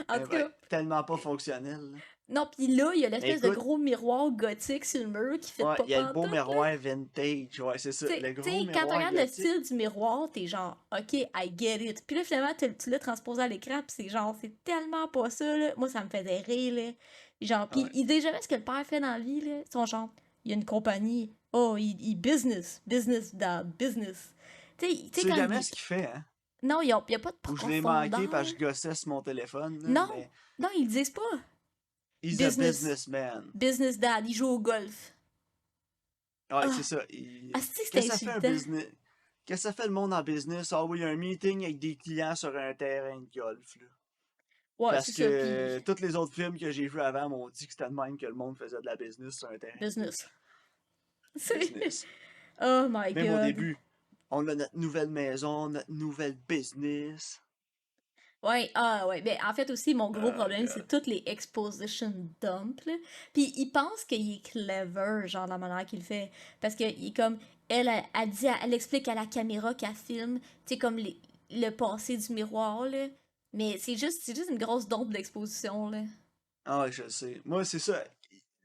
En tout Ben, cas, tellement pas fonctionnel, là. non, puis là, il y a Mais l'espèce de écoute, gros miroir gothique sur le mur qui fait ouais, pas il y a le beau pantoute, là. miroir vintage. Ouais, c'est ça. Tu Le gros sais, quand tu miroir regardes le gothique. style du miroir, t'es genre, ok, I get it. Puis là, finalement, tu l'as transposé à l'écran, pis c'est genre, c'est tellement pas ça, là. Moi, ça me faisait rire, là. Genre, pis Ouais. il dit jamais ce que le père fait dans la vie, là. Ils sont genre, il y a une compagnie. Oh, il business, dad, business. Tu Tu sais, sais quand jamais il. ce qu'il fait, hein? Non, il y a pas de Ou je l'ai manqué profondeur. parce que je gossais sur mon téléphone, là, Non, mais non, ils le disent pas. he's a Business, businessman. business dad, il joue au golf. Ouais, c'est Ah, ça. asti, c'était Qu'est-ce que ça fait un insultant. business? Qu'est-ce que ça fait le monde en business? Ah oui, il y a un meeting avec des clients sur un terrain de golf, là. Ouais, Parce c'est ça, pis que tous les autres films que j'ai vus avant m'ont dit que c'était de même que le monde faisait de la business sur un terrain de golf. business. C'est. Business. Oh my Même au god. début, on a notre nouvelle maison, notre nouvelle business. Ouais, ah ouais, ben en fait aussi mon gros Oh problème c'est god. toutes les exposition dump là. Puis il pense qu'il est clever genre la manière qu'il fait parce que il est comme elle dit elle explique à la caméra qu'elle filme, tu sais comme le passé du miroir là. Mais c'est juste une grosse dompe d'exposition là. Ah ouais, je le sais. Moi, c'est ça.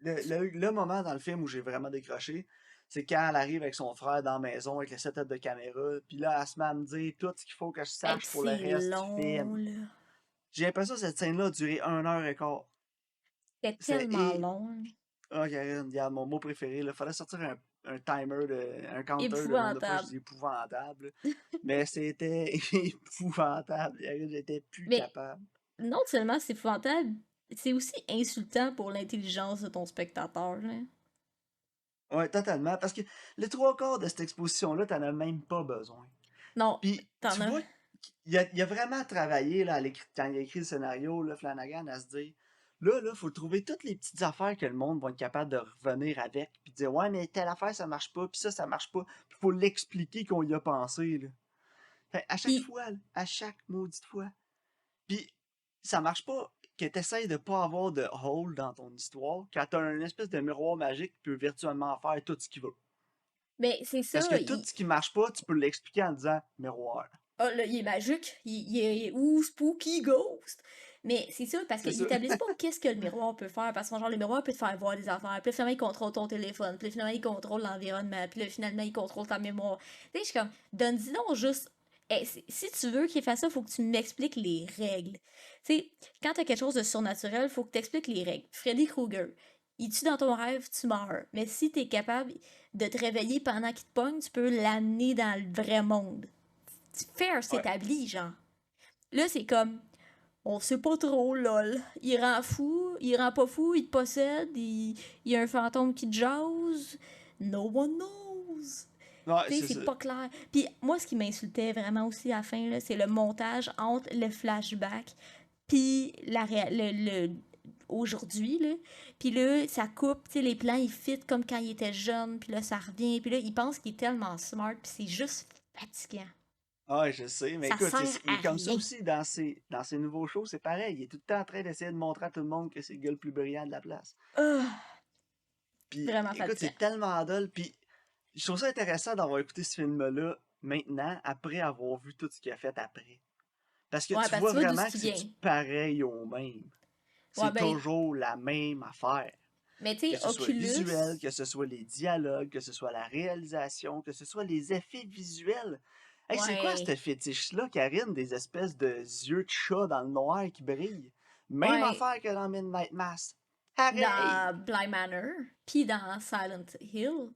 Le moment dans le film où j'ai vraiment décroché, c'est quand elle arrive avec son frère dans la maison avec le setup de caméra, puis là, elle se met à me dire tout ce qu'il faut que je Et sache puis pour le c'est reste du long film. là. J'ai l'impression que cette scène-là a duré 1 heure et quart. C'est C'est tellement long. Oh, Karine, regarde, mon mot préféré, là, fallait sortir un timer, un counter de nombre de fois que je Épouvantable. dis épouvantable. Mais c'était épouvantable. Karine, j'étais plus Mais capable. non seulement c'est épouvantable, c'est aussi insultant pour l'intelligence de ton spectateur là. Ouais, totalement. Parce que les trois quarts de cette exposition-là, t'en as même pas besoin. Non, Puis, t'en tu as. vois, il a vraiment travaillé là, quand il a écrit le scénario, là, Flanagan, à se dire là, faut trouver toutes les petites affaires que le monde va être capable de revenir avec. Puis dire, ouais, mais telle affaire, ça marche pas. Puis ça marche pas. Puis faut l'expliquer qu'on y a pensé. Là. Fait, à chaque Puis fois, là, à chaque maudite fois. Puis, ça marche pas que t'essayes de pas avoir de hole dans ton histoire quand t'as une espèce de miroir magique qui peut virtuellement faire tout ce qu'il veut. ben, c'est Parce que ça, tout ce qui marche pas, tu peux l'expliquer en disant miroir. ah, là, il est magique, il est ou spooky ghost. Mais c'est ça, parce C'est qu'ils ça. établissent pas qu'est-ce que le miroir peut faire. Parce que genre, le miroir peut te faire voir des affaires. Puis là, finalement, il contrôle ton téléphone. Puis là, finalement, il contrôle l'environnement. Puis là, finalement, il contrôle ta mémoire. Tu sais, je suis comme, donne-y donc juste. Si tu veux qu'il fasse ça, faut que tu m'expliques les règles. Tu sais, quand t'as quelque chose de surnaturel, faut que tu expliques les règles. Freddy Krueger, il tue dans ton rêve, tu meurs. Mais si t'es capable de te réveiller pendant qu'il te pogne, tu peux l'amener dans le vrai monde. Fair Ouais. s'établit, genre. Là, c'est comme, on sait pas trop, lol. Il rend fou, il rend pas fou, il te possède, il y a un fantôme qui te jase. No one knows. Ouais, Tu sais, c'est c'est ça. pas clair. Puis moi, ce qui m'insultait vraiment aussi à la fin, là, c'est le montage entre le flashback puis aujourd'hui, là. Puis là, ça coupe, tu sais, les plans, ils fit comme quand il était jeune, puis là, ça revient. Puis là, il pense qu'il est tellement smart, puis c'est juste fatigant. Ouais, je sais, mais Ça écoute, sert il à est comme ça rien. aussi dans ses nouveaux shows, c'est pareil. Il est tout le temps en train d'essayer de montrer à tout le monde que c'est le gars le plus brillant de la place. Ah, Puis vraiment écoute, fatigant. c'est tellement dole. Puis je trouve ça intéressant d'avoir écouté ce film-là maintenant, après avoir vu tout ce qu'il a fait après. Parce que Ouais, tu parce que vois tu vois d'où vraiment ce que qui c'est du vient. pareil au même. Ouais, C'est ben, toujours la même affaire. mais tu Que sais, ce soit visuel, Oculus. que ce soit les dialogues, que ce soit la réalisation, que ce soit les effets visuels. Hey, c'est quoi Ouais. ce fétiche-là, Karine, des espèces de yeux de chat dans le noir qui brillent? Même Ouais, affaire que dans Midnight Mass. Pareil! dans Bly Manor, puis dans Silent Hill.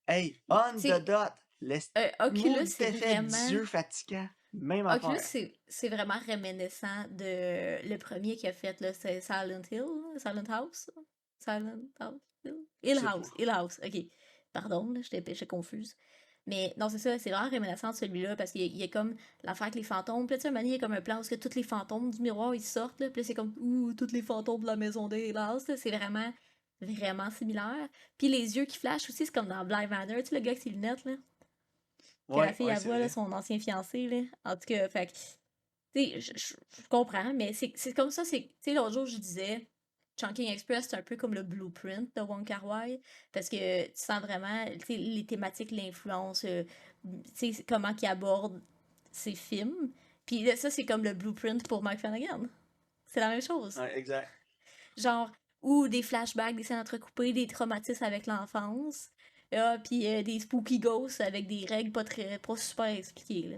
Hey, Tu on the sais, dot! Le Oculus, maudit c'est effet vraiment... d'yeux fatigant. Même Oculus, affaire. c'est vraiment réminiscent de le premier qu'il a fait, là, c'est Silent Hill, Silent House, Silent House, Je Hill sais pas. House, Hill House, ok. Pardon, là, j'étais confuse. Mais non, c'est ça, c'est vraiment réminiscent de celui-là, parce qu'il y a comme l'affaire avec les fantômes. Puis là, tu sais, un moment donné, il y a comme un plan où que tous les fantômes du miroir, ils sortent, là. Puis là, c'est comme, ouh, tous les fantômes de la maison de Hill House, là. C'est vraiment, vraiment similaire. Puis les yeux qui flashent aussi, c'est comme dans Bly Manor, tu sais, le gars avec ses lunettes, là. Que la Ouais, fille, ouais, elle c'est voit, là, vrai. son ancien fiancé, là. En tout cas, fait que, tu sais, je comprends, mais c'est comme ça, c'est, tu sais, l'autre jour, je disais, Chunking Express, c'est un peu comme le blueprint de Wong Kar-wai, parce que tu sens vraiment, tu sais, les thématiques, l'influence, tu sais, comment il aborde ses films. Puis là, ça, c'est comme le blueprint pour Mike Flanagan. C'est la même chose. Ouais, exact. Genre, ou des flashbacks, des scènes entrecoupées, des traumatismes avec l'enfance. Ah, puis des spooky ghosts avec des règles pas super expliquées, là.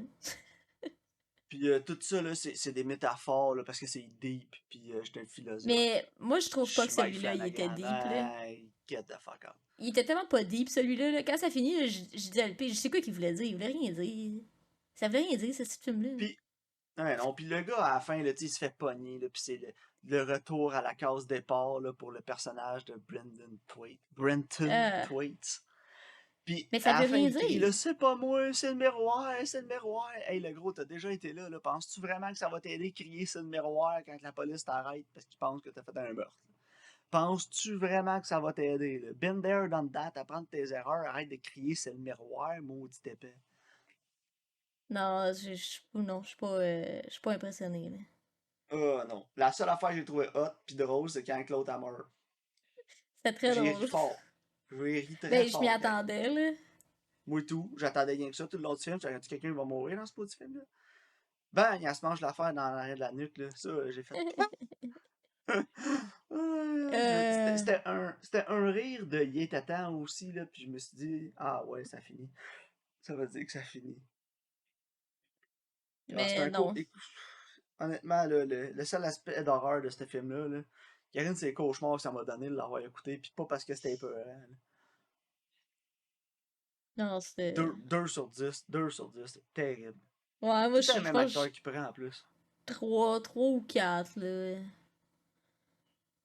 Puis tout ça, là, c'est des métaphores, là, parce que c'est deep, puis j'étais un philosophe. Mais moi, je Je trouve pas que suis Mike celui-là, il était Flanagan. deep, là. Hey, get the fuck out. Il était tellement pas deep, celui-là, là. Quand ça finit, là, je dis à LP, je sais quoi qu'il voulait dire. Il voulait rien dire. Ça voulait rien dire, ce petit film-là. Puis, ouais, non, puis le gars, à la fin, là, tu sais, il se fait pogner, là, puis c'est le retour à la case départ, là, pour le personnage de Brendan Thwaites. Brenton Euh, Thwaites. Puis, mais ça à veut la fin, rien il crie, dire. là, c'est pas moi, c'est le miroir, c'est le miroir. Hey, le gros, t'as déjà été là, là. Penses-tu vraiment que ça va t'aider à crier c'est le miroir quand la police t'arrête parce qu'ils pensent que t'as fait un meurtre? Penses-tu vraiment que ça va t'aider, là? Been there, done that, apprendre tes erreurs, arrête de crier c'est le miroir, maudit épais. Non, non, je suis pas impressionnée, là. Ah non. La seule affaire que j'ai trouvé hot pis drôle, c'est quand Claude a meurt. C'était très J'ai ri drôle. fort. J'ai ri très Ben, je m'y fort, Karine. attendais, là. Moi tout, j'attendais rien que ça tout le long du film. J'aurais dit quelqu'un va mourir dans ce petit film-là. Ben, il se mange l'affaire dans l'arrêt de la nuque, là. Ça, j'ai fait. Euh, C'était un rire de Yétatan aussi, là. Puis je me suis dit, ah ouais, ça finit. Ça veut dire que ça finit. Ah, c'est mais un non. honnêtement, le seul aspect d'horreur de ce film-là, là, Karine, c'est les cauchemars que ça m'a donné de l'avoir écouté, puis pas parce que c'était épeurant. Là. Non, c'était... 2 sur 10, 2 sur 10, c'est terrible. Ouais, moi, Tout le temps le je même pense acteur qui prend en plus. 3 ou 4 là.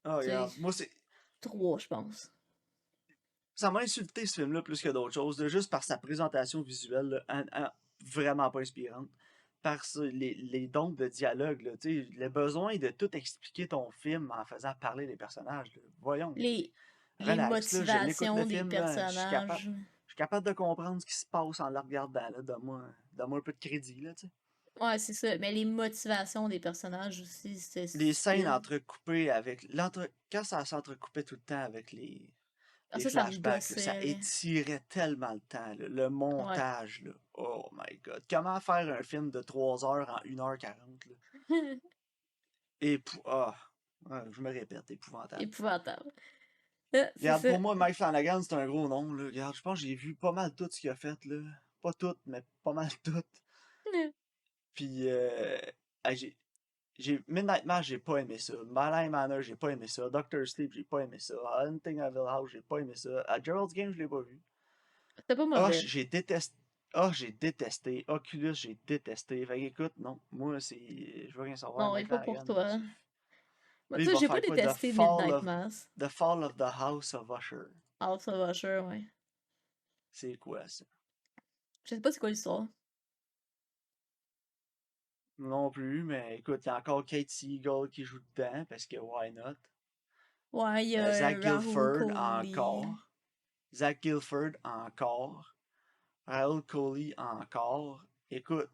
Ah, Tu sais, regarde, moi, 3, je pense. ça m'a insulté ce film-là plus que d'autres choses, là, juste par sa présentation visuelle, là, vraiment pas inspirante. Par les dons de dialogue, là, tu sais, le besoin de tout expliquer ton film en faisant parler les personnages. Là. Voyons, Les, les relax, là, je l'écoute le motivations des film, là, personnages. je suis capable de comprendre ce qui se passe en le regardant, là, donne-moi un peu de crédit, là, tu sais. Ouais, c'est ça. Mais les motivations des personnages aussi, c'était Les scènes stupide. entrecoupées avec, quand ça s'entrecoupait tout le temps avec Ah, les ça me flashbacks, là, ça gossait, là. étirait tellement le temps, là, le Ouais. montage, là, oh my god, comment faire un film de 3 heures en 1h40, là, ah, ouais, je me répète, épouvantable. Épouvantable. C'est Regarde, ça. pour moi, Mike Flanagan, c'est un gros nom. Là. Regarde, je pense que j'ai vu pas mal tout ce qu'il a fait. Là. Pas tout, mais pas mal tout. Puis, ah, Midnight Mass, j'ai pas aimé ça. Malay Manor, j'ai pas aimé ça. Doctor Sleep, j'ai pas aimé ça. Hunting of Hill House, j'ai pas aimé ça. Gerald's Game, je l'ai pas vu. C'était pas Ah, mauvais. j'ai détesté. Ah, j'ai détesté. Oculus, j'ai détesté. Fait écoute, non. Moi, c'est. Je veux rien savoir. Non, il est Mike pas pour Flanagan. toi. Moi, Là, tu il sais, va j'ai pas faire quoi? détesté Midnight Mass. The Fall of the House of Usher. House of Usher, ouais. C'est quoi ça? Je sais pas c'est quoi l'histoire. Non plus, mais écoute, il y a encore Kate Siegel qui joue dedans, parce que why not? Ouais, il y a Zach Rahul Gilford Kohli. encore. Zach Gilford encore. Raoul Coley encore. Écoute,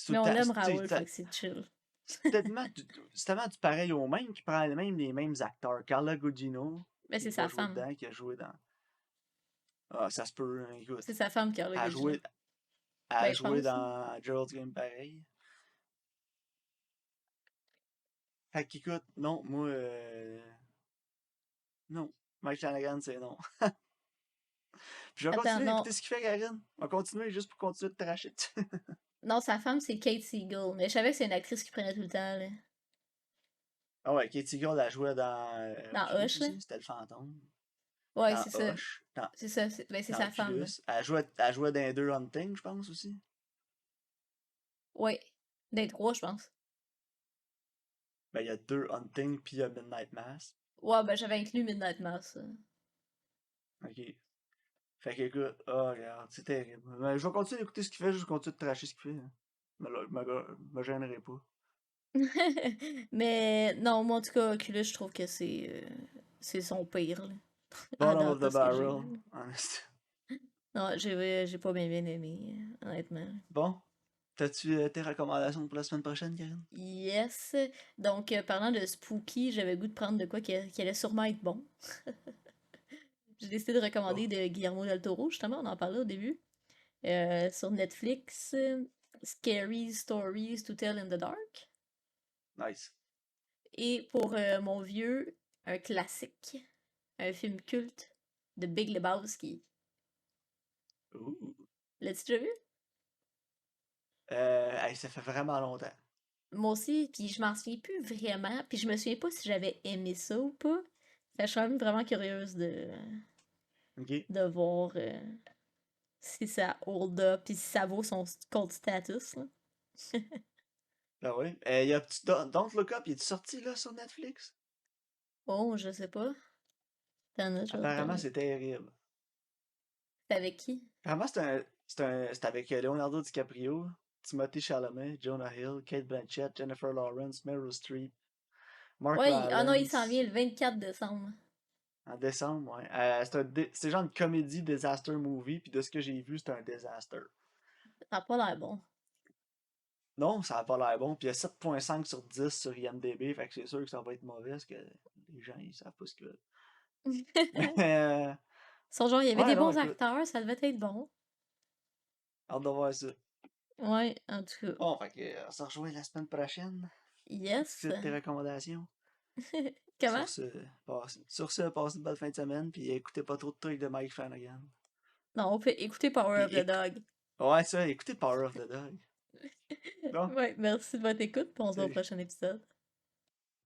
Mais on l'aime, Rahul, fait que c'est chill. c'est tellement du pareil au même qui prend les mêmes acteurs. Carla Gugino, Mais c'est qui va sa jouer femme. dedans, qui a joué dans. Ah, ça se peut, hein, écoute. C'est sa femme qui a le Elle a Gugino. joué, elle a Ben, je joué pense, là. dans Gerald's Game pareil. Fait qu'écoute, non, moi, non. Mike Flanagan, c'est non. Puis je vais Attends, continuer non. d'écouter ce qu'il fait, Karine. On va continuer juste pour continuer de tracher dessus. Non, sa femme, c'est Kate Siegel. Mais je savais que c'est une actrice qui prenait tout le temps, là. Ah ouais, Katie Gold, elle jouait dans Dans Oculus Hush, là. aussi, c'était le fantôme. Ouais, Dans c'est ça. Hush, C'est ça. Ben, c'est dans sa femme, là. Oculus. Elle jouait dans les deux Hunting, je pense aussi. Ouais. Des trois, je pense. Ben, il y a deux Hunting, puis il y a Midnight Mass. Ouais, ben, j'avais inclus Midnight Mass. Ok. Fait que, écoute, oh, regarde, c'est terrible. Mais je vais continuer d'écouter ce qu'il fait, je vais continuer de tracher ce qu'il fait, hein. Me gênerai pas. Mais non, moi, en tout cas, Oculus, je trouve que c'est son pire, là. À Bottom of date, the de ce que j'ai barrel, vu. honest. Non, j'ai pas bien aimé, honnêtement. Bon, t'as-tu tes recommandations pour la semaine prochaine, Karine? Yes. Donc, parlant de Spooky, j'avais le goût de prendre de quoi qui allait sûrement être bon. J'ai décidé de Bon, recommander de Guillermo del Toro, justement, on en parlait au début. Sur Netflix, Scary Stories to Tell in the Dark. nice. Et pour mon vieux, un classique, un film culte de Big Lebowski. Ouh. L'as-tu déjà vu? Hey, ça fait vraiment longtemps. Moi aussi, puis je m'en souviens plus vraiment, puis je me souviens pas si j'avais aimé ça ou pas. Fait que je suis quand même vraiment curieuse Ok? de voir si ça hold up, puis si ça vaut son cult status, là. Ben oui. Don't Look Up, il est sorti là sur Netflix? Oh, je sais pas. T'en as, je vais Apparemment, regarder. c'est terrible. C'est avec qui? Apparemment, c'est avec Leonardo DiCaprio, Timothée Chalamet, Jonah Hill, Kate Blanchett, Jennifer Lawrence, Meryl Streep, Mark Ouais, ah non, il s'en Rylance, vient le 24 décembre. en décembre, ouais. C'est genre une comédie disaster movie, puis de ce que j'ai vu, c'est un disaster. Ça a pas l'air bon. Non, ça a pas l'air bon, puis il y a 7.5 sur 10 sur IMDb, fait que c'est sûr que ça va être mauvais, parce que les gens, ils savent pas ce que... Mais, Son genre, il y avait ouais, des non, bons écoute, acteurs, ça devait être bon. hâte de voir ça. Ouais, en tout cas. Bon, fait que, on se rejoint la semaine prochaine. Yes. Discute tes recommandations. Comment? Sur ce, passez une bonne fin de semaine, puis écoutez pas trop de trucs de Mike Flanagan. Non, on peut écouter Power Puis of the Dog. ouais, ça, écoutez Power of the Dog. Bon, Ouais, merci de votre écoute, puis on se voit au salut. prochain épisode.